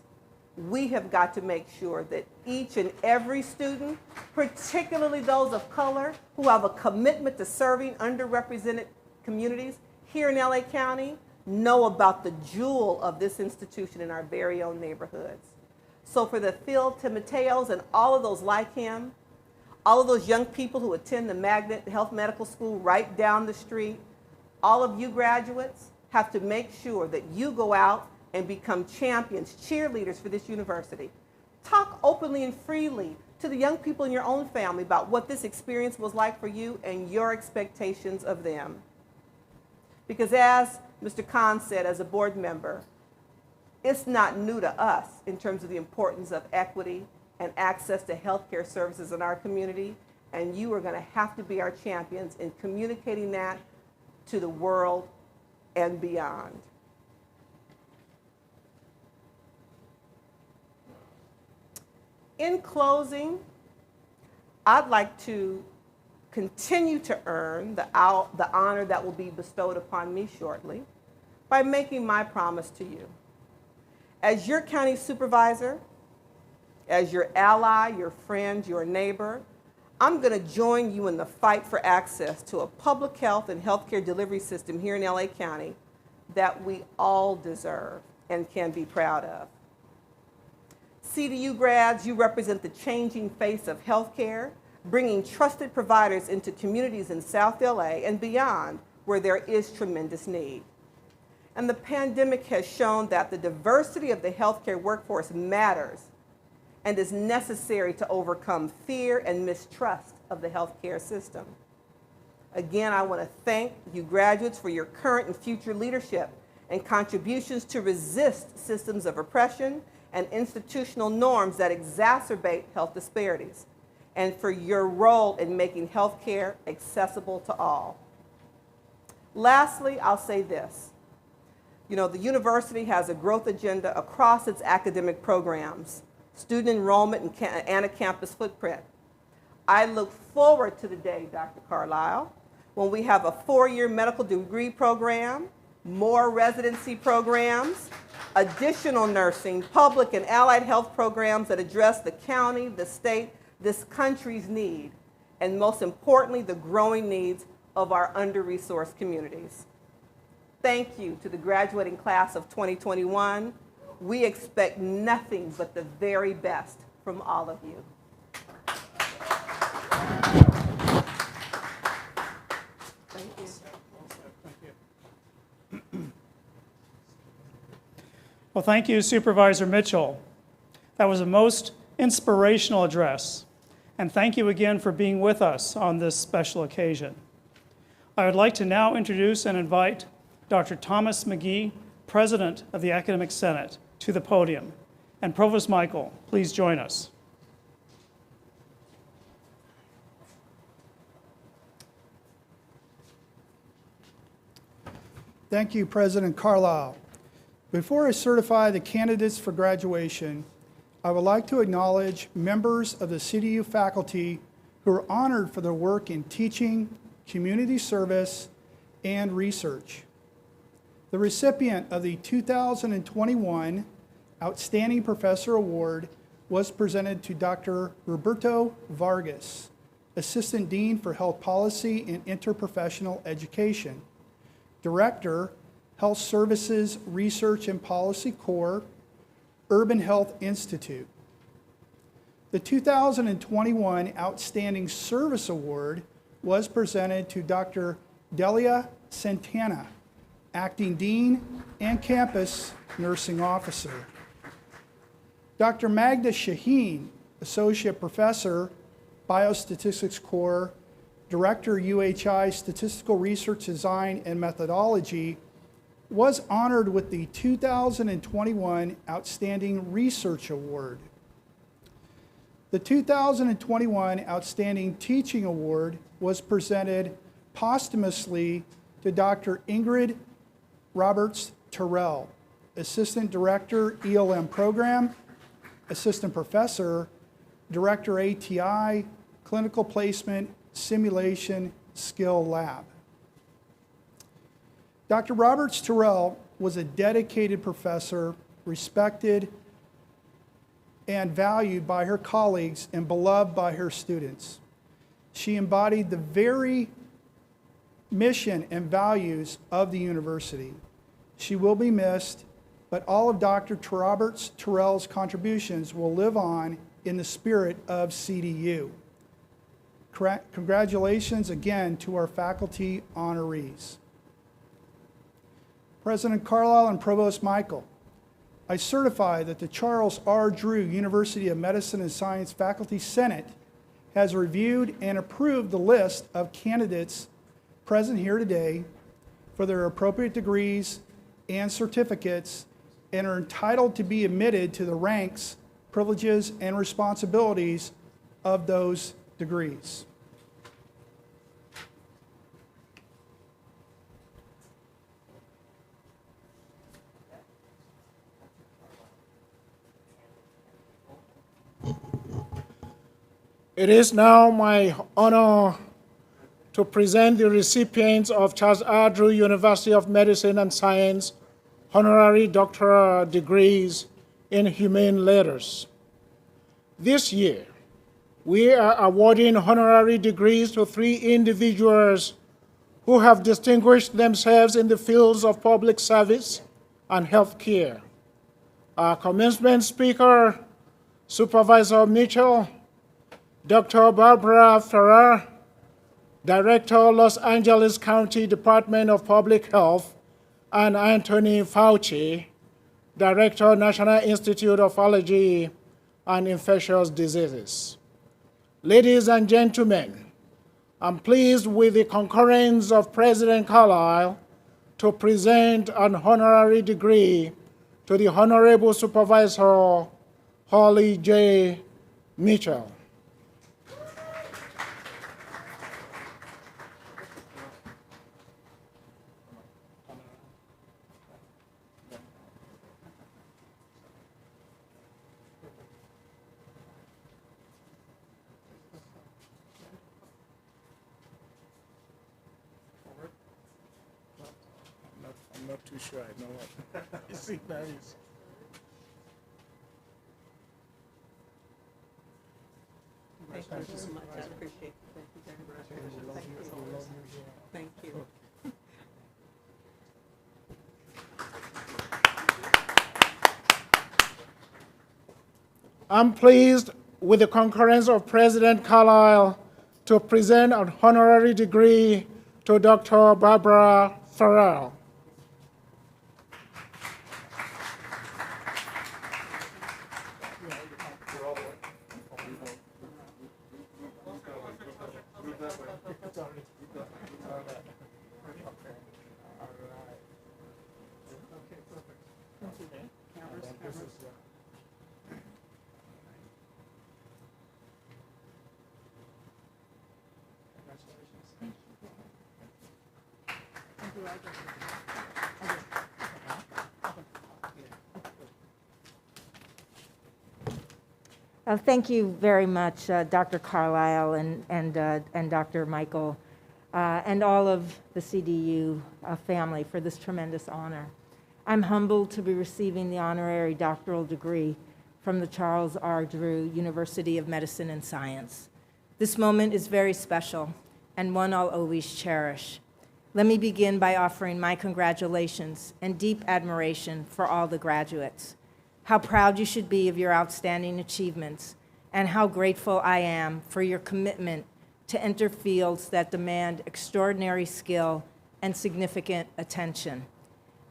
Speaker 8: We have got to make sure that each and every student, particularly those of color who have a commitment to serving underrepresented communities here in LA County, know about the jewel of this institution in our very own neighborhoods. So for the Phil Timoteos and all of those like him, all of those young people who attend the Magnet Health Medical School right down the street, all of you graduates have to make sure that you go out and become champions, cheerleaders for this university. Talk openly and freely to the young people in your own family about what this experience was like for you and your expectations of them. Because as Mr. Khan said as a board member, it's not new to us in terms of the importance of equity and access to healthcare services in our community, and you are going to have to be our champions in communicating that to the world and beyond. In closing, I'd like to continue to earn the honor that will be bestowed upon me shortly by making my promise to you. As your county supervisor, as your ally, your friend, your neighbor, I'm going to join you in the fight for access to a public health and healthcare delivery system here in LA County that we all deserve and can be proud of. CDU grads, you represent the changing face of healthcare, bringing trusted providers into communities in South LA and beyond where there is tremendous need. And the pandemic has shown that the diversity of the healthcare workforce matters and is necessary to overcome fear and mistrust of the healthcare system. Again, I want to thank you graduates for your current and future leadership and contributions to resist systems of oppression and institutional norms that exacerbate health disparities, and for your role in making healthcare accessible to all. Lastly, I'll say this. You know, the university has a growth agenda across its academic programs, student enrollment, and a campus footprint. I look forward to the day, Dr. Carlisle, when we have a 4-year medical degree program, more residency programs, additional nursing, public and allied health programs that address the county, the state, this country's need, and most importantly, the growing needs of our under-resourced communities. Thank you to the graduating class of 2021. We expect nothing but the very best from all of you. Thank you.
Speaker 2: Well, thank you, Supervisor Mitchell. That was a most inspirational address. And thank you again for being with us on this special occasion. I would like to now introduce and invite Dr. Thomas McGee, President of the Academic Senate, to the podium. And Provost Michael, please join us.
Speaker 9: Thank you, President Carlisle. Before I certify the candidates for graduation, I would like to acknowledge members of the CDU faculty who are honored for their work in teaching, community service, and research. The recipient of the 2021 Outstanding Professor Award was presented to Dr. Roberto Vargas, Assistant Dean for Health Policy and Interprofessional Education, Director, Health Services Research and Policy Corps, Urban Health Institute. The 2021 Outstanding Service Award was presented to Dr. Delia Santana, Acting Dean and Campus Nursing Officer. Dr. Magda Shaheen, Associate Professor, Biostatistics Core, Director, UHI Statistical Research Design and Methodology, was honored with the 2021 Outstanding Research Award. The 2021 Outstanding Teaching Award was presented posthumously to Dr. Ingrid Roberts Terrell, Assistant Director, ELM Program, Assistant Professor, Director, ATI, Clinical Placement, Simulation Skill Lab. Dr. Roberts Terrell was a dedicated professor, respected and valued by her colleagues and beloved by her students. She embodied the very mission and values of the university. She will be missed, but all of Dr. Roberts Terrell's contributions will live on in the spirit of CDU. Congratulations again to our faculty honorees. President Carlisle and Provost Michael, I certify that the Charles R. Drew University of Medicine and Science Faculty Senate has reviewed and approved the list of candidates present here today for their appropriate degrees and certificates and are entitled to be admitted to the ranks, privileges, and responsibilities of those degrees.
Speaker 1: It is now my honor to present the recipients of Charles R. Drew University of Medicine and Science honorary doctoral degrees in humane letters. This year, we are awarding honorary degrees to 3 individuals who have distinguished themselves in the fields of public service and health care. Our commencement speaker, Supervisor Mitchell, Dr. Barbara Ferrer, Director, Los Angeles County Department of Public Health, and Anthony Fauci, Director, National Institute of Allergy and Infectious Diseases. Ladies and gentlemen, I'm pleased with the concurrence of President Carlisle to present an honorary degree to the Honorable Supervisor Holly J. Mitchell. I'm not too sure I know what the signal is.
Speaker 8: Thank you so much. I appreciate it. Thank you very much. Thank you.
Speaker 1: I'm pleased with the concurrence of President Carlisle to present an honorary degree to Dr. Barbara Farrell.
Speaker 10: Thank you very much, Dr. Carlisle and Dr. Michael, and all of the CDU family for this tremendous honor. I'm humbled to be receiving the honorary doctoral degree from the Charles R. Drew University of Medicine and Science. This moment is very special and one I'll always cherish. Let me begin by offering my congratulations and deep admiration for all the graduates. How proud you should be of your outstanding achievements, and how grateful I am for your commitment to enter fields that demand extraordinary skill and significant attention.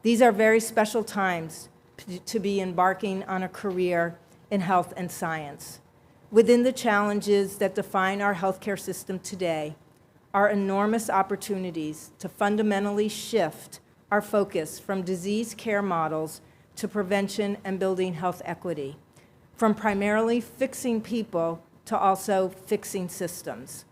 Speaker 10: These are very special times to be embarking on a career in health and science. Within the challenges that define our healthcare system today are enormous opportunities to fundamentally shift our focus from disease care models to prevention and building health equity, from primarily fixing people to also fixing systems.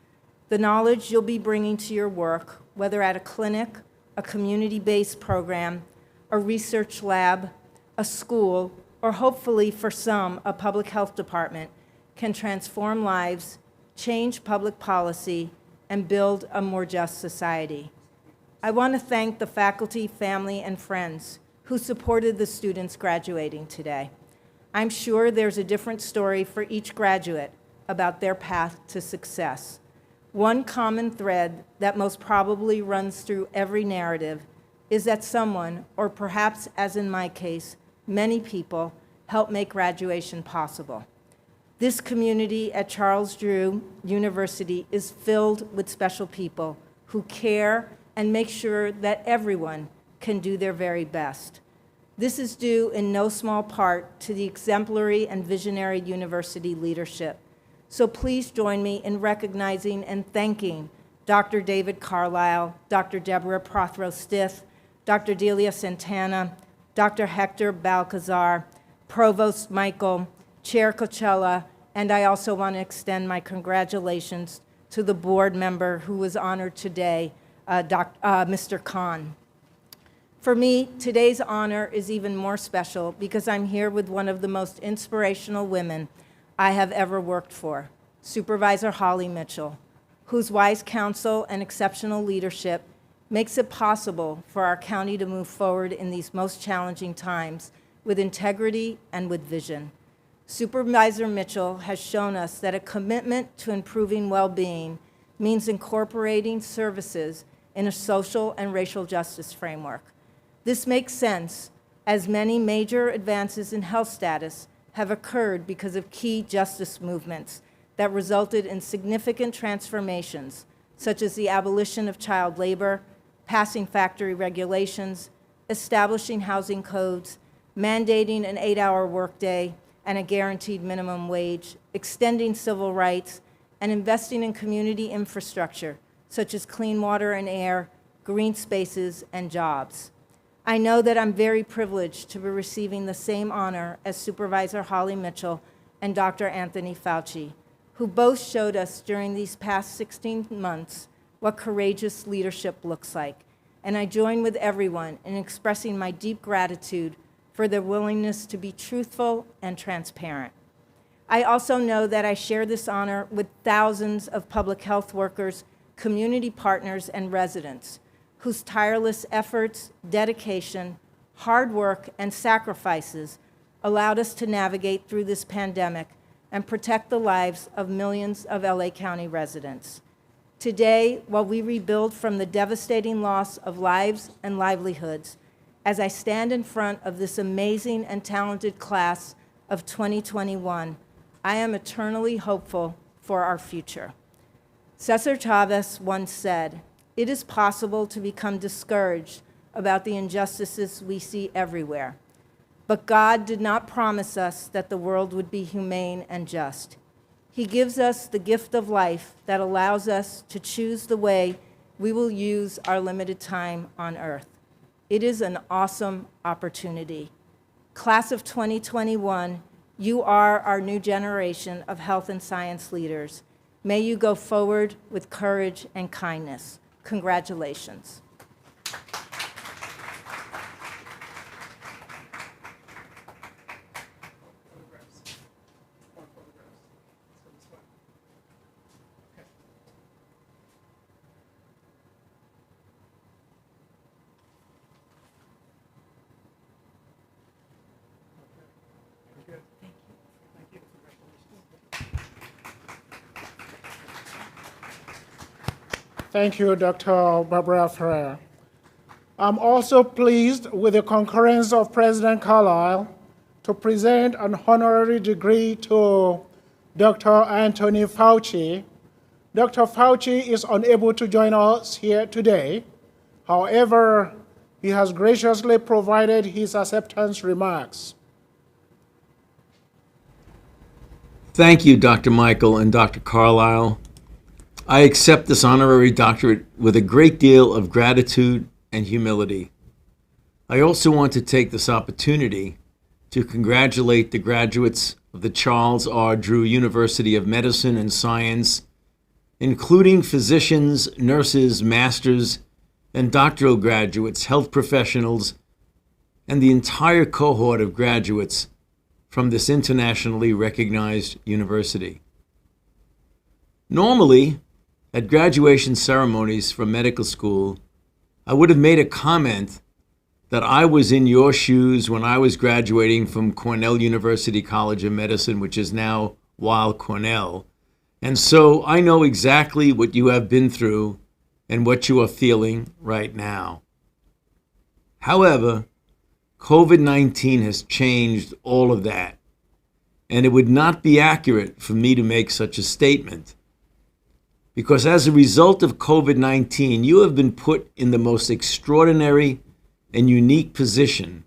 Speaker 10: The knowledge you'll be bringing to your work, whether at a clinic, a community-based program, a research lab, a school, or hopefully for some, a public health department, can transform lives, change public policy, and build a more just society. I want to thank the faculty, family, and friends who supported the students graduating today. I'm sure there's a different story for each graduate about their path to success. One common thread that most probably runs through every narrative is that someone, or perhaps as in my case, many people, helped make graduation possible. This community at Charles Drew University is filled with special people who care and make sure that everyone can do their very best. This is due in no small part to the exemplary and visionary university leadership. So please join me in recognizing and thanking Dr. David Carlisle, Dr. Deborah Prothrow-Stith, Dr. Delia Santana, Dr. Hector Balcazar, Provost Michael, Chair Coachella, and I also want to extend my congratulations to the board member who was honored today, Mr. Khan. For me, today's honor is even more special because I'm here with one of the most inspirational women I have ever worked for, Supervisor Holly Mitchell, whose wise counsel and exceptional leadership makes it possible for our county to move forward in these most challenging times with integrity and with vision. Supervisor Mitchell has shown us that a commitment to improving well-being means incorporating services in a social and racial justice framework. This makes sense, as many major advances in health status have occurred because of key justice movements that resulted in significant transformations, such as the abolition of child labor, passing factory regulations, establishing housing codes, mandating an 8-hour workday and a guaranteed minimum wage, extending civil rights, and investing in community infrastructure, such as clean water and air, green spaces, and jobs. I know that I'm very privileged to be receiving the same honor as Supervisor Holly Mitchell and Dr. Anthony Fauci, who both showed us during these past 16 months what courageous leadership looks like. And I join with everyone in expressing my deep gratitude for their willingness to be truthful and transparent. I also know that I share this honor with thousands of public health workers, community partners, and residents whose tireless efforts, dedication, hard work, and sacrifices allowed us to navigate through this pandemic and protect the lives of millions of LA County residents. Today, while we rebuild from the devastating loss of lives and livelihoods, as I stand in front of this amazing and talented class of 2021, I am eternally hopeful for our future. Cesar Chavez once said, "It is possible to become discouraged about the injustices we see everywhere. But God did not promise us that the world would be humane and just. He gives us the gift of life that allows us to choose the way we will use our limited time on earth. It is an awesome opportunity. Class of 2021, you are our new generation of health and science leaders. May you go forward with courage and kindness. Congratulations."
Speaker 1: Thank you, Dr. Barbara Ferrer. I'm also pleased with the concurrence of President Carlisle to present an honorary degree to Dr. Anthony Fauci, Dr. Fauci is unable to join us here today. However, he has graciously provided his acceptance remarks.
Speaker 11: Thank you, Dr. Michael and Dr. Carlisle. I accept this honorary doctorate with a great deal of gratitude and humility. I also want to take this opportunity to congratulate the graduates of the Charles R. Drew University of Medicine and Science, including physicians, nurses, masters, and doctoral graduates, health professionals, and the entire cohort of graduates from this internationally recognized university. Normally, at graduation ceremonies from medical school, I would have made a comment that I was in your shoes when I was graduating from Cornell University College of Medicine, which is now Weill Cornell. And so I know exactly what you have been through and what you are feeling right now. However, COVID-19 has changed all of that, and it would not be accurate for me to make such a statement. Because as a result of COVID-19, you have been put in the most extraordinary and unique position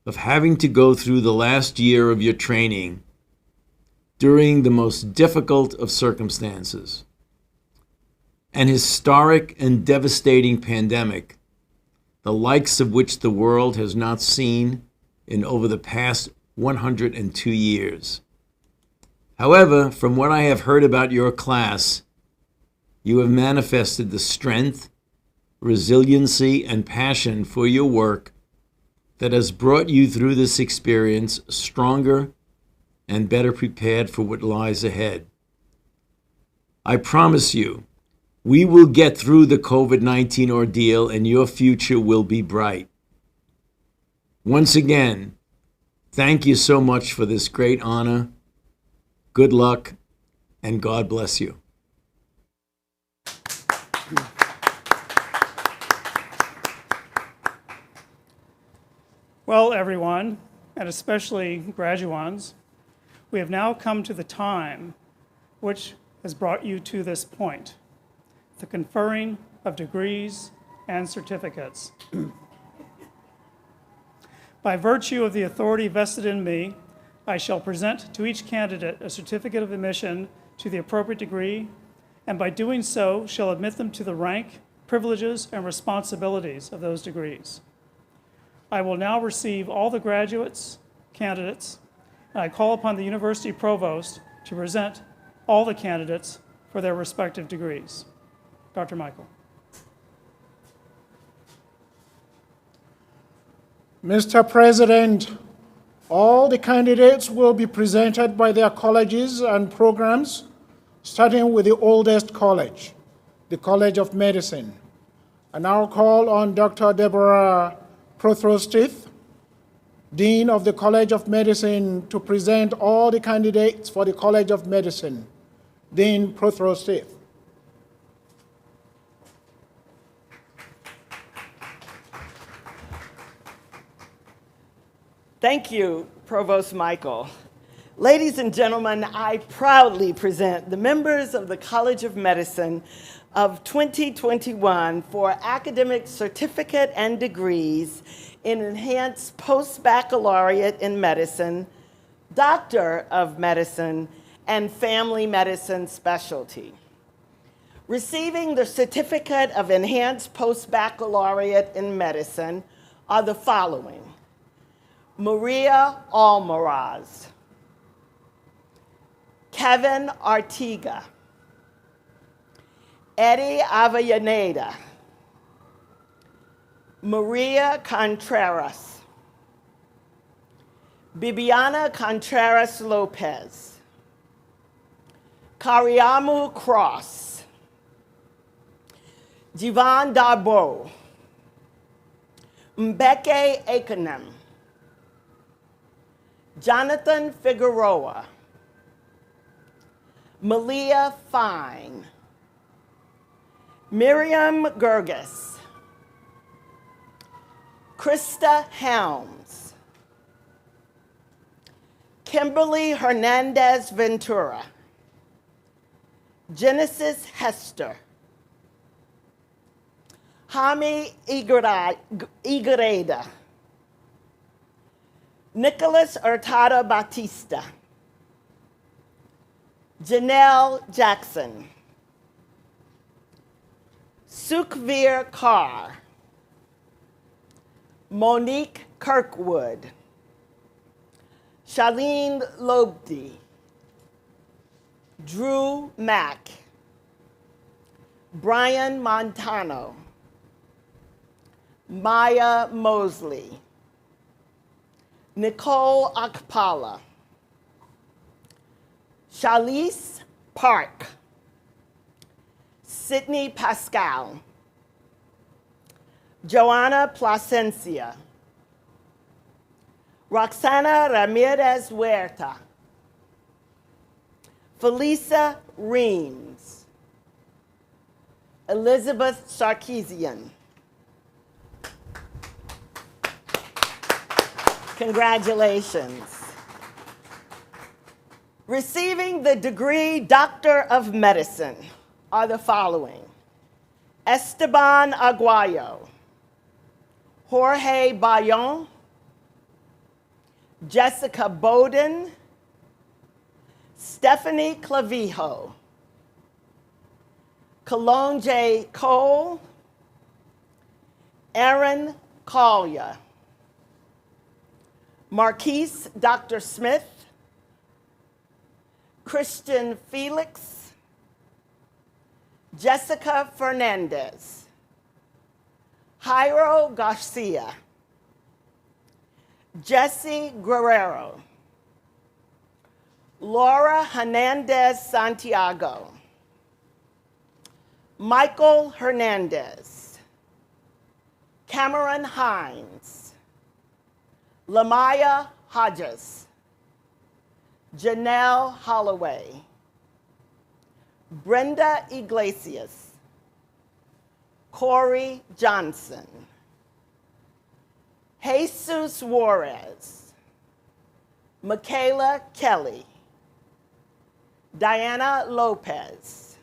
Speaker 11: of having to go through the last year of your training during the most difficult of circumstances. An historic and devastating pandemic, the likes of which the world has not seen in over the past 102 years. However, from what I have heard about your class, you have manifested the strength, resiliency, and passion for your work that has brought you through this experience stronger and better prepared for what lies ahead. I promise you, we will get through the COVID-19 ordeal and your future will be bright. Once again, thank you so much for this great honor. Good luck, and God bless you.
Speaker 2: Well, everyone, and especially graduands, we have now come to the time which has brought you to this point, the conferring of degrees and certificates. By virtue of the authority vested in me, I shall present to each candidate a certificate of admission to the appropriate degree, and by doing so shall admit them to the rank, privileges, and responsibilities of those degrees. I will now receive all the graduates, candidates, and I call upon the University Provost to present all the candidates for their respective degrees. Dr. Michael.
Speaker 1: Mr. President, all the candidates will be presented by their colleges and programs, starting with the oldest college, the College of Medicine. I now call on Dr. Deborah Provost, Dean of the College of Medicine, to present all the candidates for the College of Medicine. Dean Provost.
Speaker 12: Thank you, Provost Michael. Ladies and gentlemen, I proudly present the members of the College of Medicine of 2021 for academic certificate and degrees in Enhanced Post-Baccalaureate in Medicine, Doctor of Medicine, and Family Medicine Specialty. Receiving the Certificate of Enhanced Post-Baccalaureate in Medicine are the following: Maria Almaraz, Kevin Artiga, Eddie Avellaneda, Maria Contreras, Bibiana Contreras Lopez, Kariamu Cross, Jivan Darbo, Mbeke Akanem, Jonathan Figueroa, Malia Fine, Miriam Gerges, Krista Helms, Kimberly Hernandez Ventura, Genesis Hester, Jaime Igreda, Nicholas Hurtado Batista, Janelle Jackson, Sukhvir Kaur, Monique Kirkwood, Charlene Lobdy, Drew Mack, Brian Montano, Maya Mosley, Nicole Akpala, Shalise Park, Sydney Pascal, Joanna Plasencia, Roxana Ramirez Huerta, Felisa Reams, Elizabeth Sarkeesian. Congratulations. Receiving the degree Doctor of Medicine are the following: Esteban Aguayo, Jorge Bayon, Jessica Bowden, Stephanie Clavijo, Cologne J. Cole, Aaron Collier, Marquise Dr. Smith, Christian Felix, Jessica Fernandez, Jairo Garcia, Jesse Guerrero, Laura Hernandez Santiago, Michael Hernandez, Cameron Hines, Lamaya Hodges, Janelle Holloway, Brenda Iglesias, Corey Johnson, Jesus Juarez, Michaela Kelly, Diana Lopez,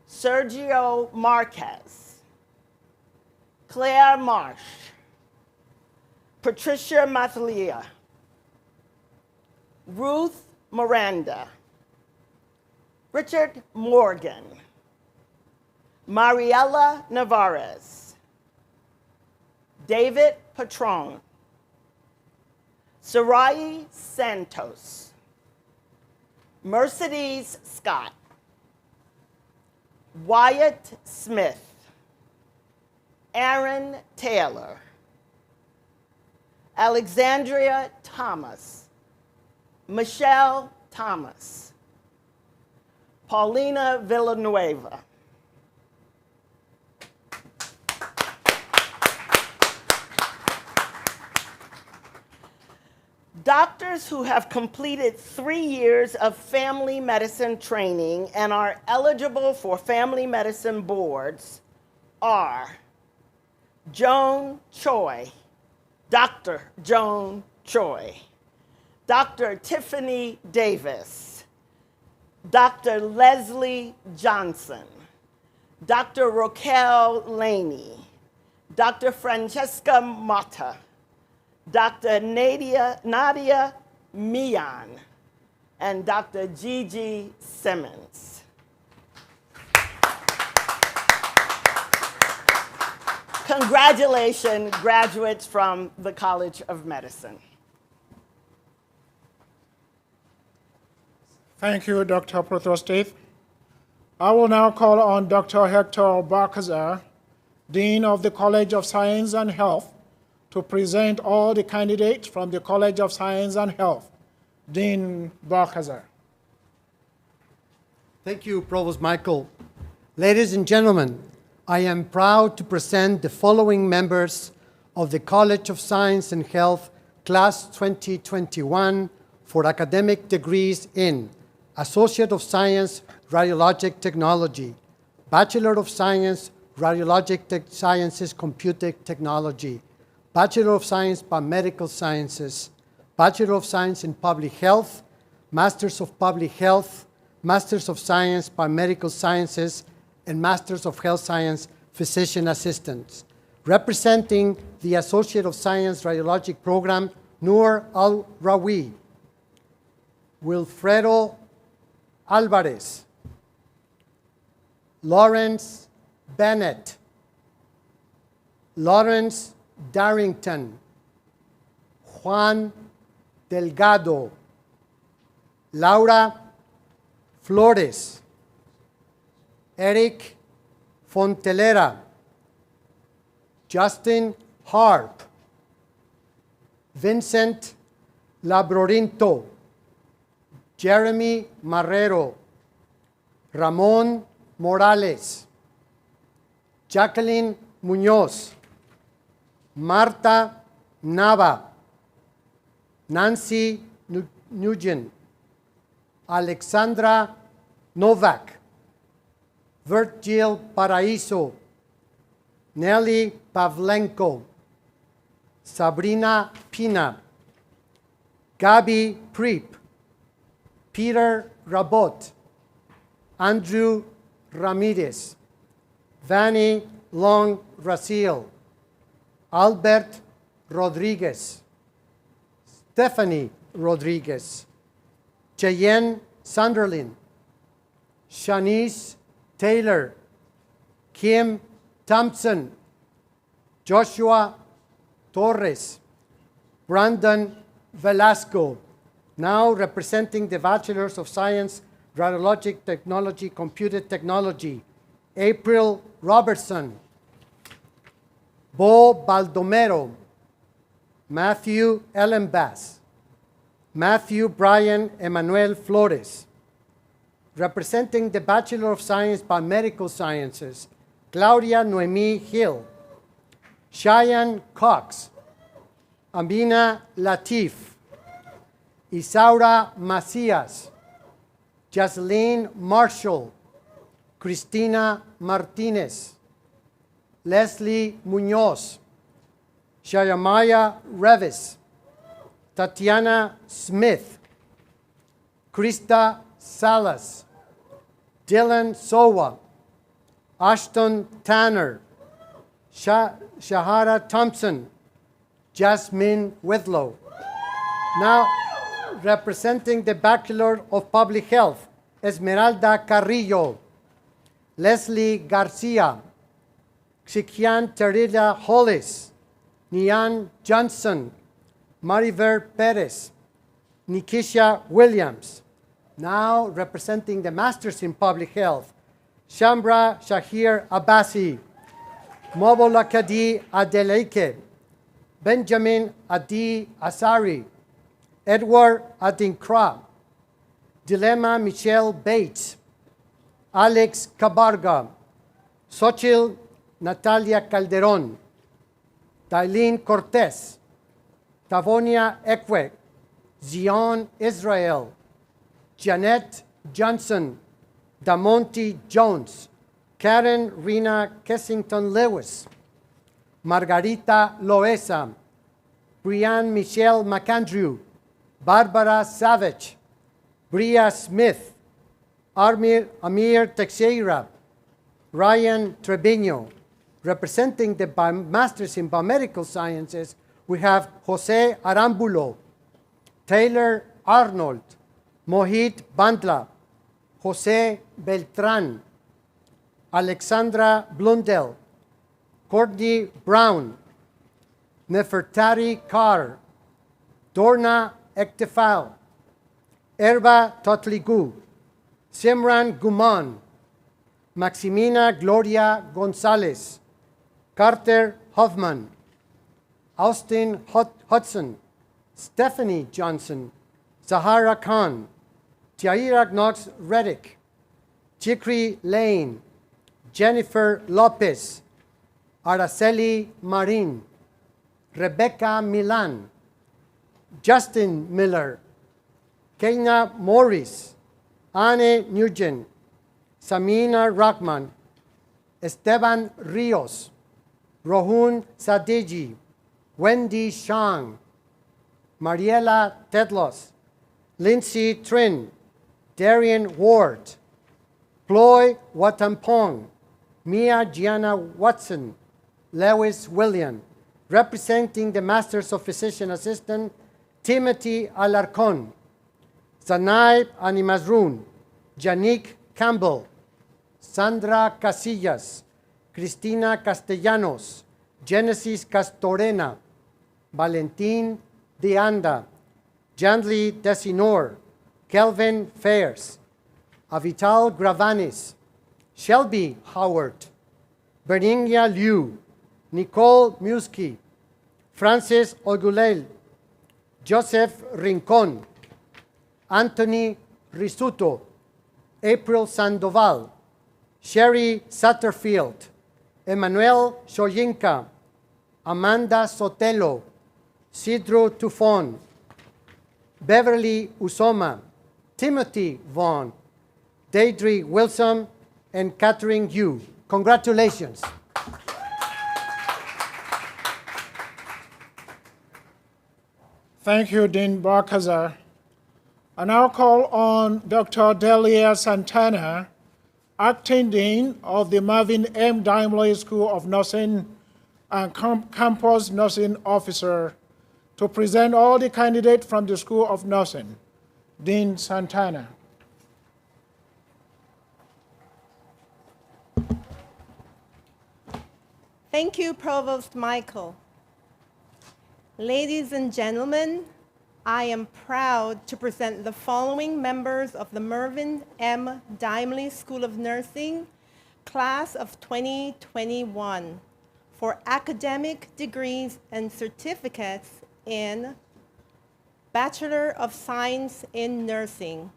Speaker 12: Sergio Marquez, Claire Marsh, Patricia Mathalia, Ruth Miranda, Richard Morgan, Mariela Navarez, David Patron, Sarai Santos, Mercedes Scott, Wyatt Smith, Aaron Taylor, Alexandria Thomas, Michelle Thomas, Paulina Villanueva. Doctors who have completed 3 years of family medicine training and are eligible for family medicine boards are Joan Choi, Dr. Joan Choi, Dr. Tiffany Davis, Dr. Leslie Johnson, Dr. Raquel Laney, Dr. Francesca Mata, Dr. Nadia Mian, and Dr. Gigi Simmons. Congratulations, graduates from the College of Medicine.
Speaker 1: Thank you, Dr. Provost. I will now call on Dr. Hector Balcazar, Dean of the College of Science and Health, to present all the candidates from the College of Science and Health. Dean Balcazar.
Speaker 13: Thank you, Provost Michael. Ladies and gentlemen, I am proud to present the following members of the College of Science and Health Class 2021 for academic degrees in Associate of Science, Radiologic Technology, Bachelor of Science, Radiologic Sciences, Computer Technology, Bachelor of Science, Biomedical Sciences, Bachelor of Science in Public Health, Masters of Public Health, Masters of Science, Biomedical Sciences, and Masters of Health Science, Physician Assistants. Representing the Associate of Science Radiologic Program, Noor Al-Rawi. Wilfredo Alvarez. Lawrence Bennett. Lawrence Darrington. Juan Delgado. Laura Flores. Eric Fontelera. Justin Harp. Vincent Labrorinto. Jeremy Marrero. Ramon Morales. Jacqueline Muñoz. Marta Nava. Nancy Nugent. Alexandra Novak. Virgil Paraiso. Nelly Pavlenko. Sabrina Pina. Gabi Preep. Peter Rabot. Andrew Ramirez. Vanny Long Rasil. Albert Rodriguez. Stephanie Rodriguez. Cheyenne Sunderland. Shanice Taylor. Kim Thompson. Joshua Torres. Brandon Velasco. Now representing the Bachelors of Science, Radiologic Technology, Computer Technology, April Robertson. Bo Baldomero. Matthew Ellenbass. Matthew Brian Emmanuel Flores. Representing the Bachelor of Science, Biomedical Sciences, Claudia Noemi Hill. Cheyenne Cox. Amina Latif. Isaura Macias. Jocelyn Marshall. Cristina Martinez. Leslie Munoz. Shayamaya Revis. Tatiana Smith. Krista Salas. Dylan Sowa. Ashton Tanner. Shahara Thompson. Jasmine Whitlow. Now, representing the Bachelor of Public Health, Esmeralda Carrillo. Leslie Garcia. Xiquian Terilla Hollis. Nian Johnson. Mariver Perez. Nikisha Williams. Now representing the Masters in Public Health, Shambra Shahir Abbasi. Mobola Kadi Adeleike. Benjamin Adi Asari. Edward Adinkra. Dilema Michelle Bates. Alex Cabarga. Xochitl Natalia Calderon. Dailene Cortez. Tavonia Ekwe. Zion Israel. Janet Johnson. Damonte Jones. Karen Rena Kessington Lewis. Margarita Loesa. Brianne Michelle McAndrew. Barbara Savage. Bria Smith. Amir Teixeira. Ryan Trebino. Representing the Masters in Biomedical Sciences, we have Jose Arambulo, Taylor Arnold, Mohit Bandla, Jose Beltran, Alexandra Blundell, Courtney Brown, Nefertari Carr, Dorna Ektefal, Erba Totligu, Simran Guman, Maximina Gloria Gonzalez, Carter Hoffman, Austin Hudson, Stephanie Johnson, Sahara Khan, Tiaira Knox Reddick, Chikri Lane, Jennifer Lopez, Araceli Marin, Rebecca Milan, Justin Miller, Keina Morris, Anne Nugent, Samina Rahman, Esteban Rios, Rohun Sadegi, Wendy Shang, Mariela Tedlos, Lindsay Trin, Darian Ward, Ploy Watampong, Mia Gianna Watson, Lewis William. Representing the Masters of Physician Assistant, Timothy Alarcon, Zanaib Animazrun, Janique Campbell, Sandra Casillas, Cristina Castellanos, Genesis Castorena, Valentin De Anda, Janly Desinor, Kelvin Fairs, Avital Gravanis, Shelby Howard, Berningia Liu, Nicole Musky, Francis Ogulel, Joseph Rincon, Anthony Risuto, April Sandoval, Sherry Satterfield, Emmanuel Shoyinka, Amanda Sotelo, Sidro Tufon, Beverly Usoma, Timothy Vaughn, Deidre Wilson, and Catherine Yu. Congratulations.
Speaker 1: Thank you, Dean Barkazar. I now call on Dr. Delia Santana, Acting Dean of the Marvin M. Dimley School of Nursing and Campus Nursing Officer, to present all the candidates from the School of Nursing. Dean Santana.
Speaker 14: Thank you, Provost Michael. Ladies and gentlemen, I am proud to present the following members of the Mervyn M. Dimley School of Nursing, Class of 2021, for academic degrees and certificates in Bachelor of Science in Nursing,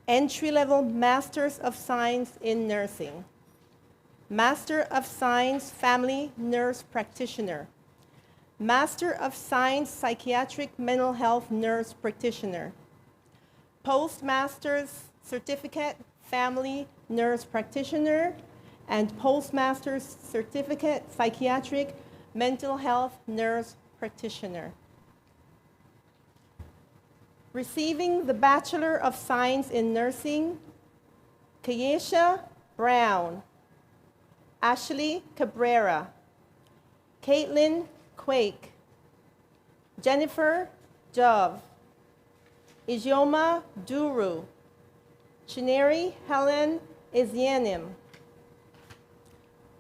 Speaker 14: Entry-Level Masters of Science in Nursing, Master of Science Family Nurse Practitioner, Master of Science Psychiatric Mental Health Nurse Practitioner, Postmaster's Certificate Family Nurse Practitioner, and Postmaster's Certificate Psychiatric Mental Health Nurse Practitioner. Receiving the Bachelor of Science in Nursing, Kayesha Brown, Ashley Cabrera, Caitlin Quake, Jennifer Dove, Ijeoma Duru, Chineri Helen Izienim,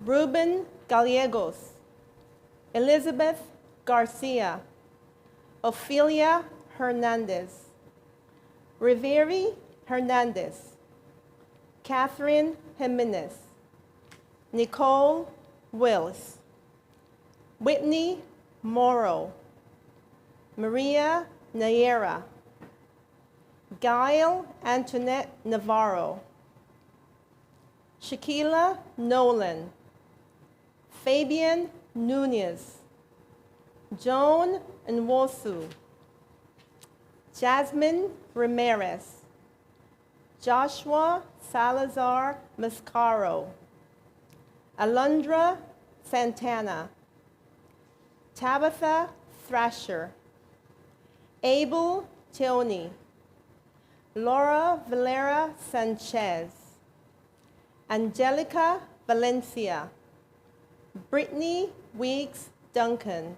Speaker 14: Ruben Gallegos, Elizabeth Garcia, Ophelia Hernandez, Riveri Hernandez, Catherine Jimenez, Nicole Wills, Whitney Morrow, Maria Nayera, Gail Antoinette Navarro, Shaquila Nolan, Fabian Nunez, Joan Nwosu, Jasmine Ramirez, Joshua Salazar Mascaro, Alondra Santana, Tabitha Thrasher, Abel Teoni, Laura Valera Sanchez, Angelica Valencia, Brittany Weeks Duncan,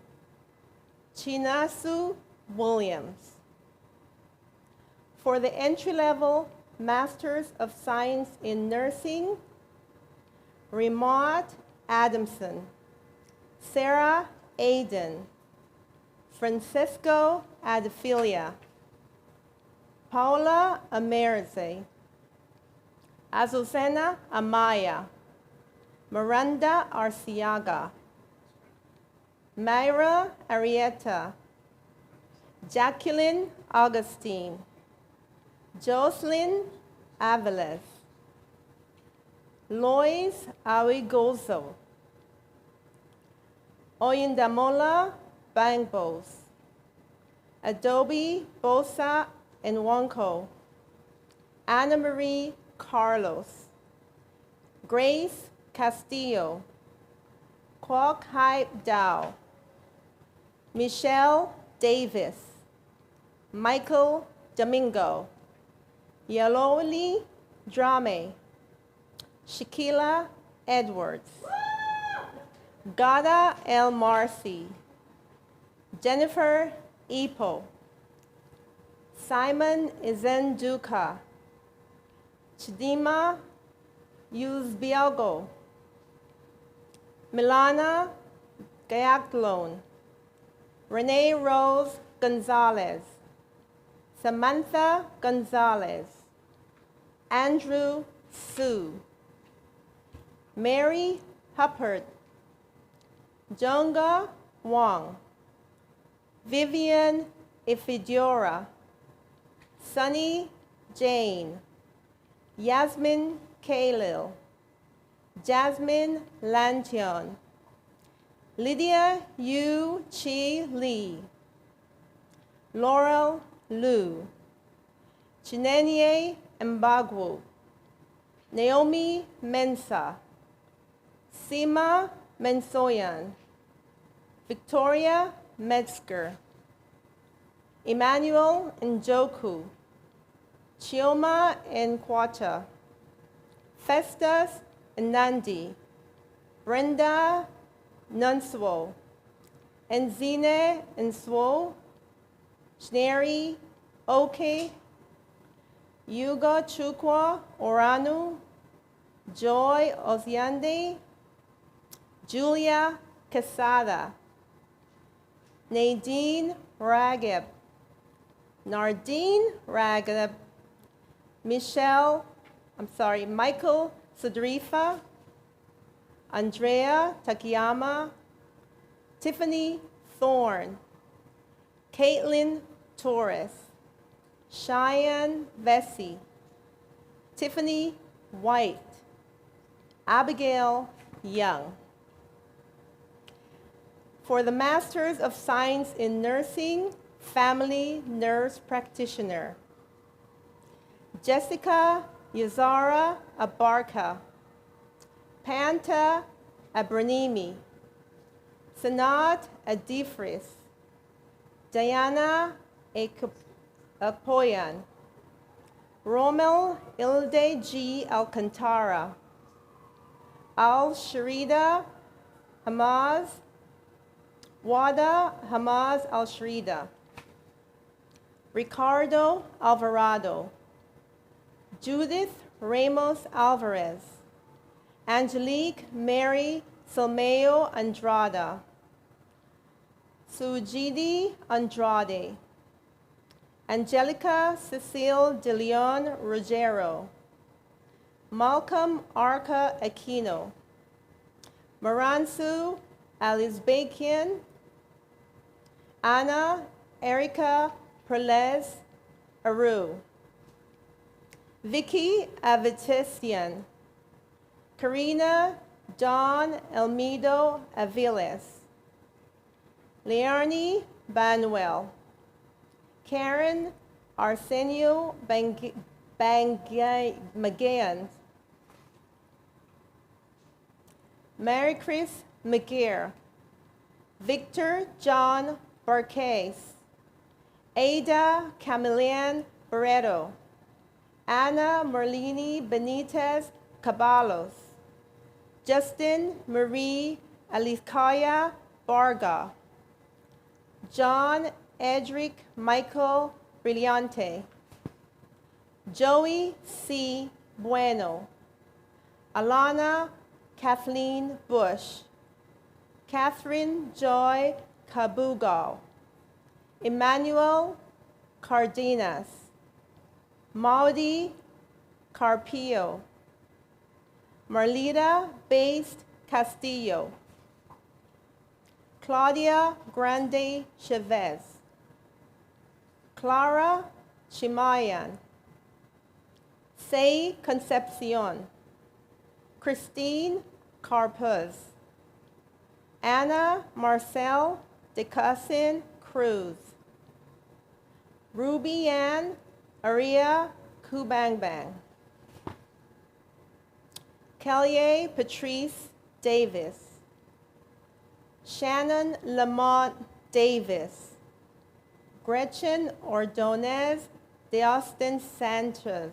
Speaker 14: Chinasu Williams. For the entry-level Masters of Science in Nursing, Remote Adamson, Sarah Aiden, Francisco Adefilia, Paula Amerze, Azucena Amaya, Miranda Arciaga, Myra Arietta, Jacqueline Augustine, Jocelyn Avales, Lois Awigozo, Oyindamola Bangbos, Adobe Bosa Nwanko, Anna Marie Carlos, Grace Castillo, Kwok Hype Dow, Michelle Davis, Michael Domingo, Yaloli Drame, Shaquila Edwards, Gada El Marcy, Jennifer Ipo, Simon Izenduka, Chidima Yuzbiago, Milana Gayatlon, Renee Rose Gonzalez, Samantha Gonzalez, Andrew Sue, Mary Huppert, Jonga Wong, Vivian Ifidiora, Sunny Jane, Yasmin Kalil, Jasmine Lantion, Lydia Yu Chi Lee, Laurel Liu, Chinenye Mbagwu, Naomi Mensah, Sima Mensoyan, Victoria Metzger, Emmanuel Njoku, Chioma Nkwata, Festus Nandi, Brenda Nunswo, Enzine Nswo, Shneri Oke, Yuga Chukwa Oranu, Joy Oziande, Julia Quesada, Nadine Ragib, Nardine Ragib, Michael Sudrifa, Andrea Takayama, Tiffany Thorne, Caitlin Torres, Cheyenne Vesey, Tiffany White, Abigail Young. For the Masters of Science in Nursing, Family Nurse Practitioner, Jessica Yazara Abarka, Panta Abranimi, Sanat Adifris, Diana Apoyan, Romel Ilde G. Alcantara, Al-Sharida Hamaz, Wada Hamaz Al-Sharida, Ricardo Alvarado, Judith Ramos Alvarez, Angelique Mary Solmeo Andrada, Sujidi Andrade, Angelica Cecile de Leon Rogero, Malcolm Arca Aquino, Maransu Alizbakian, Anna Erica Perlez Aru, Vicky Avitisian, Karina Don Elmido Aviles, Learni Banuel, Karen Arsenio Magayan, Mary Chris McGear, Victor John Barques, Ada Camilian Barreto, Ana Merlini Benitez Caballos, Justin Marie Alikaya Barga, John Edric Michael Brillante, Joey C. Bueno, Alana Kathleen Bush, Catherine Joy Kabugal, Emmanuel Cardenas, Maudi Carpio, Marlita Based Castillo, Claudia Grande Chavez, Clara Chimayan, Say Concepcion, Christine Carpuz, Anna Marcel de Casin Cruz, Ruby Ann Aria Kubangbang, Kelly Patrice Davis, Shannon Lamont Davis, Gretchen Ordonez Deustin Sanchez.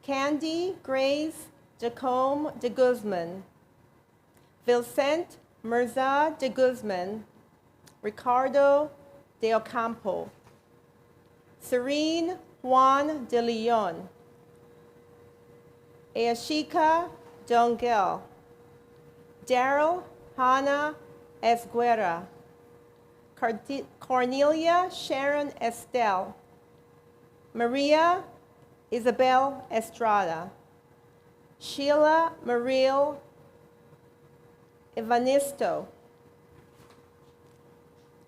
Speaker 14: Candy Grace Jacome de Guzman. Vicente Mirza de Guzman. Ricardo de Ocampo. Serene Juan de Leon. Eashika Dongel. Daryl Hannah Esguerra. Cornelia Sharon Estelle. Maria Isabel Estrada. Sheila Mariel Evanisto.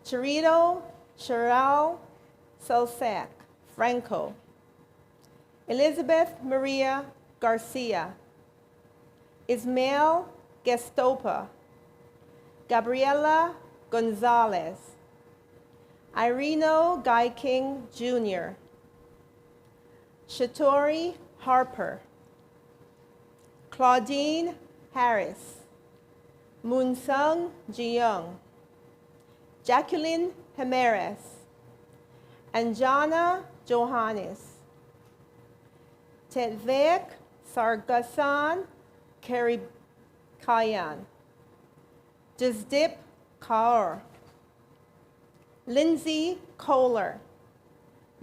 Speaker 14: Chirito Cheryl Sosak Franco. Elizabeth Maria Garcia. Ismael Gestopa. Gabriela Gonzalez. Ireno Guy King Jr. Shatori Harper. Claudine Harris. Moonsung Jiyoung. Jacqueline Jimenez. Anjana Johannes. Tetvek Sargasan Karikayan. Jasdip Kaur. Lindsay Kohler.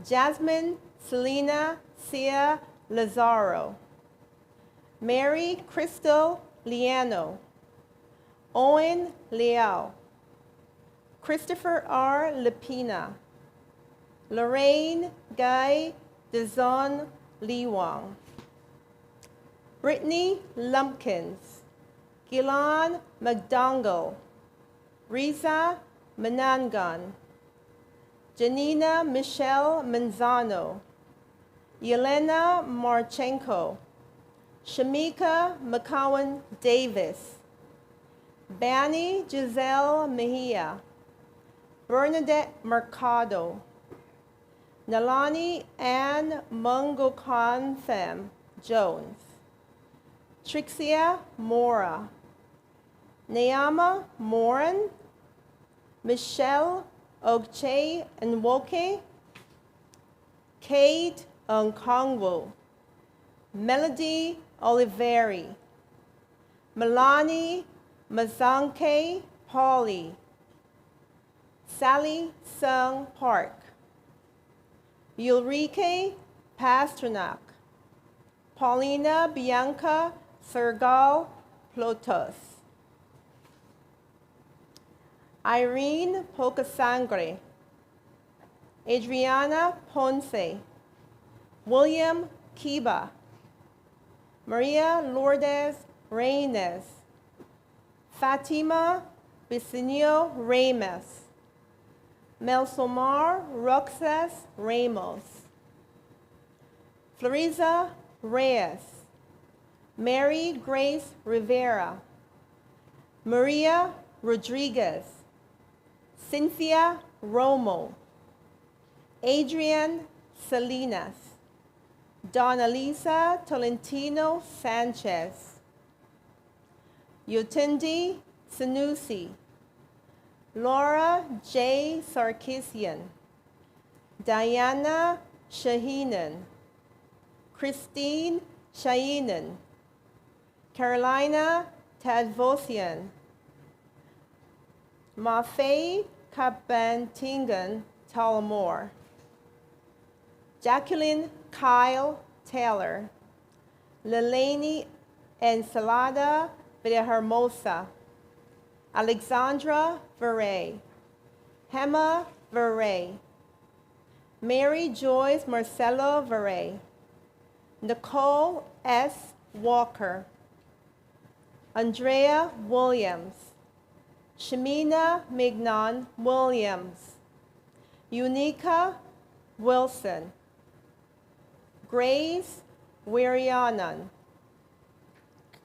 Speaker 14: Jasmine Selena Sia Lazaro. Mary Crystal Liano. Owen Liao. Christopher R. Lipina. Lorraine Guy Dezon Liwang. Brittany Lumpkins. Gilan McDongal. Riza Menangan. Janina Michelle Manzano. Yelena Marchenko. Shamika McCowan Davis. Banny Giselle Mejia. Bernadette Mercado. Nalani Ann Mungokanfem Jones. Trixia Mora. Neama Moran. Michelle Ogche Nwoke. Kate Nkongwu. Melody Oliveri. Melanie Mazanke Pauli. Sally Sung Park. Ulrike Pasternak. Paulina Bianca Sergal Plotos. Irene Pocasangre. Adriana Ponce. William Kiba. Maria Lourdes Reynes. Fatima Bicinio Ramos. Melsomar Roxas Ramos. Floriza Reyes. Mary Grace Rivera. Maria Rodriguez. Cynthia Romo. Adrian Salinas. Donna Lisa Tolentino Sanchez. Yotindi Sanusi. Laura J. Sarkisian. Diana Shaheenan. Christine Shayinan. Carolina Tadvosian. Mafe Kabantingan Talamore. Jacqueline Kyle Taylor. Lelani Ensalada Villahermosa. Alexandra Veray. Hema Veray. Mary Joyce Marcelo Veray. Nicole S. Walker. Andrea Williams. Shamina Mignon Williams. Unica Wilson. Grace Wirianan.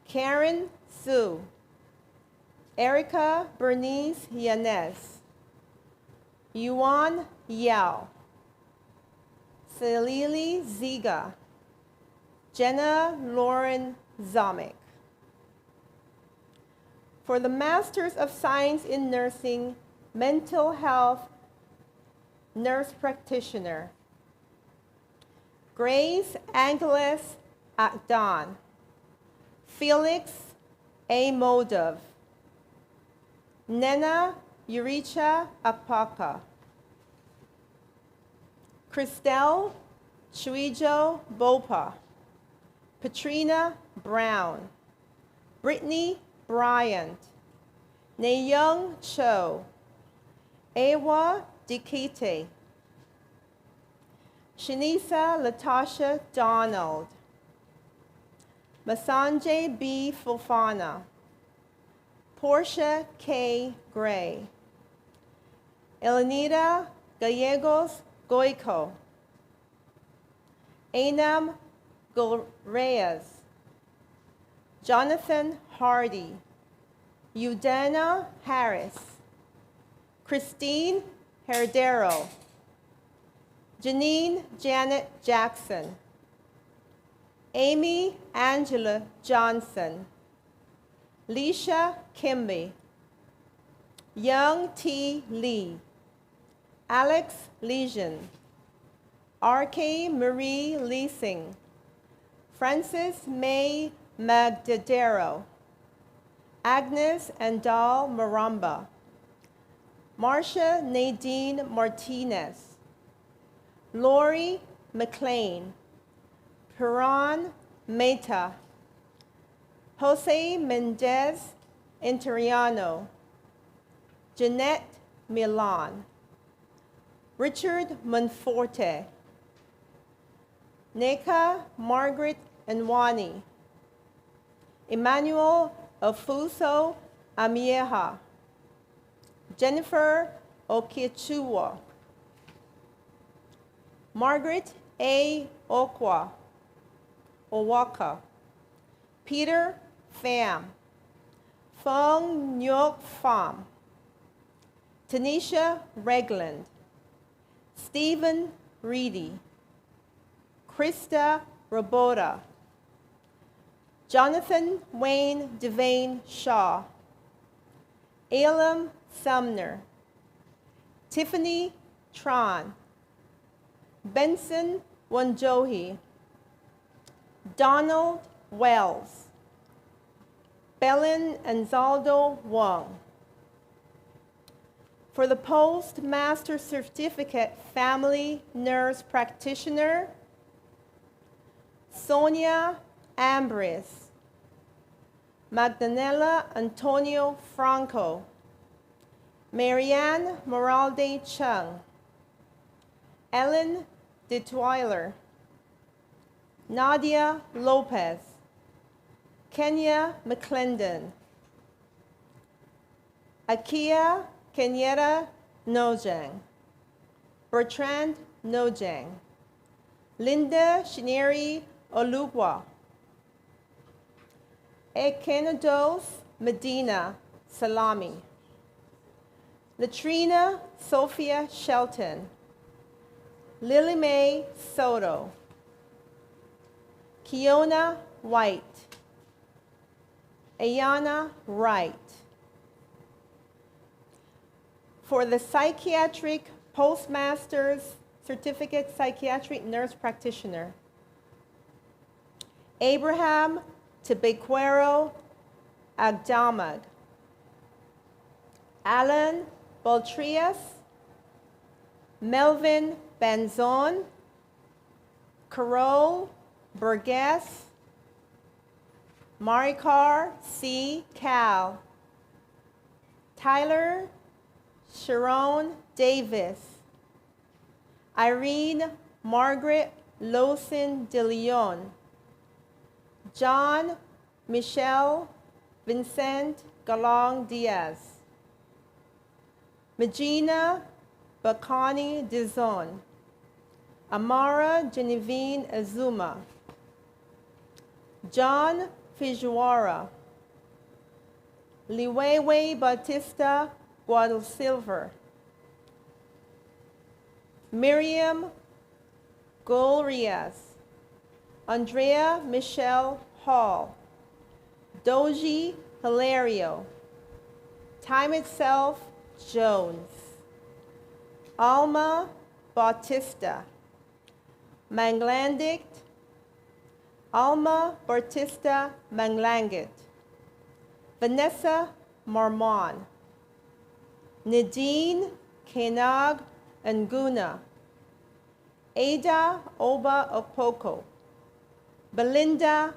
Speaker 14: Karen Sue. Erica Bernice Yanez. Yuan Yao. Celili Ziga. Jenna Lauren Zomick. For the Masters of Science in Nursing, Mental Health Nurse Practitioner, Grace Angeles Akdon, Felix A. Moldov, Nena Euricha Apaka, Christelle Chuijo Bopa, Patrina Brown, Brittany Bryant, Nayoung Cho, Ewa Dikite, Shanisa Latasha Donald, Masanje B. Fofana, Portia K. Gray, Elenita Gallegos Goico, Anam Reyes, Jonathan Hardy, Udana Harris, Christine Herdero, Janine Janet Jackson, Amy Angela Johnson, Leisha Kimby, Young T. Lee, Alex Legion, R.K. Marie Leasing, Frances May Magdadero, Agnes Andal Maramba, Marcia Nadine Martinez, Lori McLean, Piran Mehta, Jose Mendez Interiano, Jeanette Milan, Richard Monforte, Neka Margaret Nwani, Emmanuel Ofuso Amieha, Jennifer Okichua, Margaret A. Owaka, Peter Pham, Fong Nyok Pham, Tanisha Regland, Stephen Reedy, Krista Roboda, Jonathan Wayne Devane Shaw, Elam Sumner, Tiffany Tron, Benson Wanjohi, Donald Wells, Belen Anzaldo Wong. For the Postmaster Certificate Family Nurse Practitioner, Sonia Ambris, Magdalena Antonio Franco, Marianne Moralde Chung, Ellen DeTwiler, Nadia Lopez, Kenya McClendon, Akia Kenyetta Nojang, Bertrand Nojang, Linda Shineri Olugwa, Ekenados Medina Salami, Latrina Sophia Shelton, Lily Mae Soto, Kiona White, Ayana Wright. For the Psychiatric Postmaster's Certificate Psychiatric Nurse Practitioner, Abraham Tebequero Agdamag, Alan Boltrias, Melvin Banzon, Carol Burgess, Marikar C. Cal, Tyler Sharon Davis, Irene Margaret Lawson de Leon, John Michel Vincent Galong Diaz, Magina Bakani Dizon, Amara Genevieve Azuma, John Fijuara, Liwewe Batista Guadalsilver, Miriam Golrias, Andrea Michelle Hall, Doji Hilario, Time Itself Jones, Alma Bautista, Manglandic, Alma Bautista Manglangit, Vanessa Marmon, Nadine Kenag Nguna, Ada Oba Opoko, Belinda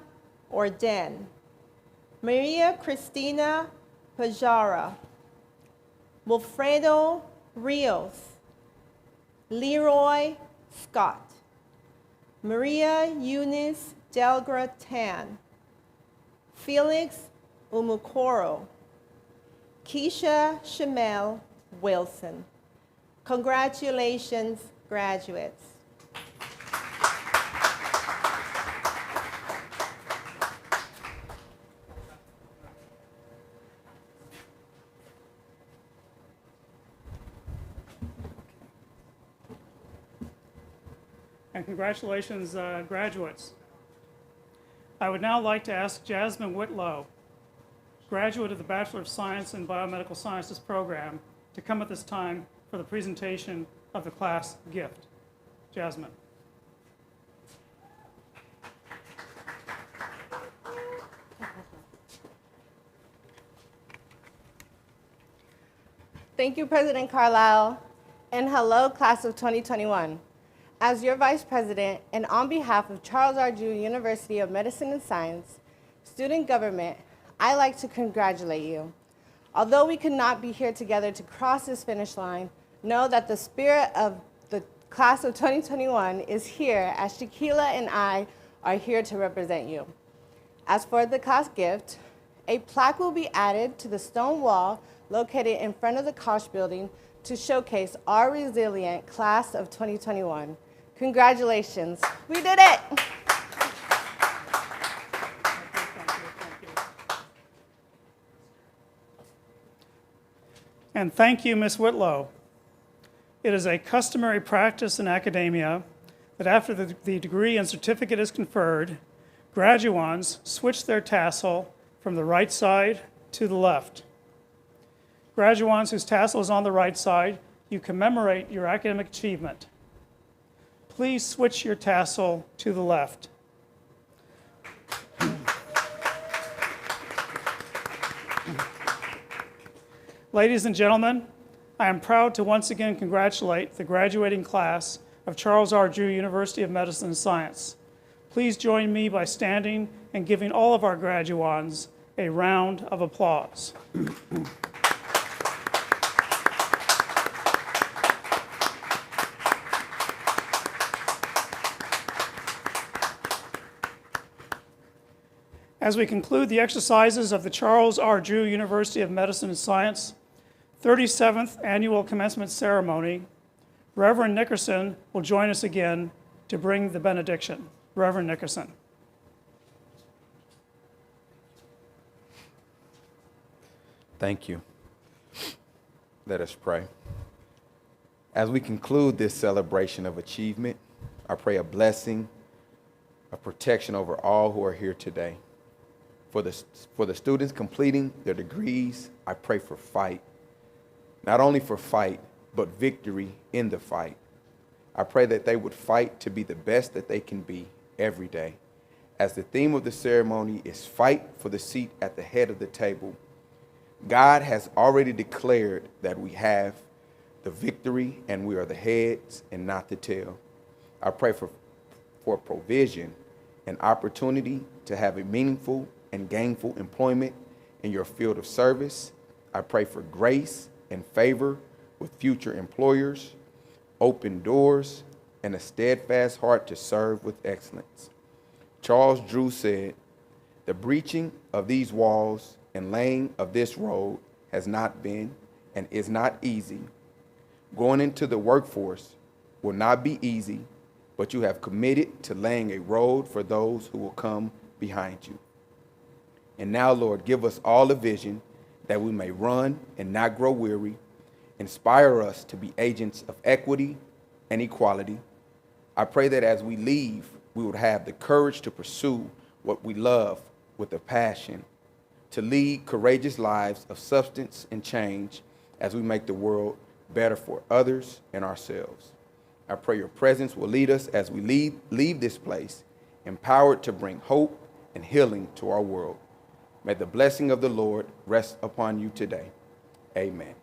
Speaker 14: Orden, Maria Cristina Pajara, Wilfredo Rios, Leroy Scott, Maria Eunice Delgra Tan, Felix Umukoro, Keisha Shamel Wilson. Congratulations, graduates.
Speaker 2: And congratulations, graduates. I would now like to ask Jasmine Whitlow, graduate of the Bachelor of Science in Biomedical Sciences program, to come at this time for the presentation of the class gift. Jasmine.
Speaker 14: Thank you, President Carlisle, and hello, class of 2021. As your Vice President, and on behalf of Charles R. Drew University of Medicine and Science, student government, I'd like to congratulate you. Although we could not be here together to cross this finish line, know that the spirit of the class of 2021 is here, as Shaquila and I are here to represent you. As for the class gift, a plaque will be added to the stone wall located in front of the Koch building to showcase our resilient class of 2021. Congratulations, we did it!
Speaker 2: And thank you, Ms. Whitlow. It is a customary practice in academia that after the degree and certificate is conferred, graduands switch their tassel from the right side to the left. Graduands whose tassel is on the right side, you commemorate your academic achievement. Please switch your tassel to the left. Ladies and gentlemen, I am proud to once again congratulate the graduating class of Charles R. Drew University of Medicine and Science. Please join me by standing and giving all of our graduands a round of applause. As we conclude the exercises of the Charles R. Drew University of Medicine and Science 37th Annual Commencement Ceremony, Reverend Nickerson will join us again to bring the benediction. Reverend Nickerson.
Speaker 3: Thank you. Let us pray. As we conclude this celebration of achievement, I pray a blessing of protection over all who are here today. For the students completing their degrees, I pray for fight. Not only for fight, but victory in the fight. I pray that they would fight to be the best that they can be every day. As the theme of the ceremony is fight for the seat at the head of the table, God has already declared that we have the victory and we are the heads and not the tail. I pray for provision and opportunity to have a meaningful and gainful employment in your field of service. I pray for grace and favor with future employers, open doors, and a steadfast heart to serve with excellence. Charles Drew said, "The breaching of these walls and laying of this road has not been and is not easy. Going into the workforce will not be easy, but you have committed to laying a road for those who will come behind you. And now, Lord, give us all a vision that we may run and not grow weary. Inspire us to be agents of equity and equality. I pray that as we leave, we would have the courage to pursue what we love with a passion, to lead courageous lives of substance and change as we make the world better for others and ourselves. I pray your presence will lead us as we leave this place, empowered to bring hope and healing to our world. May the blessing of the Lord rest upon you today. Amen.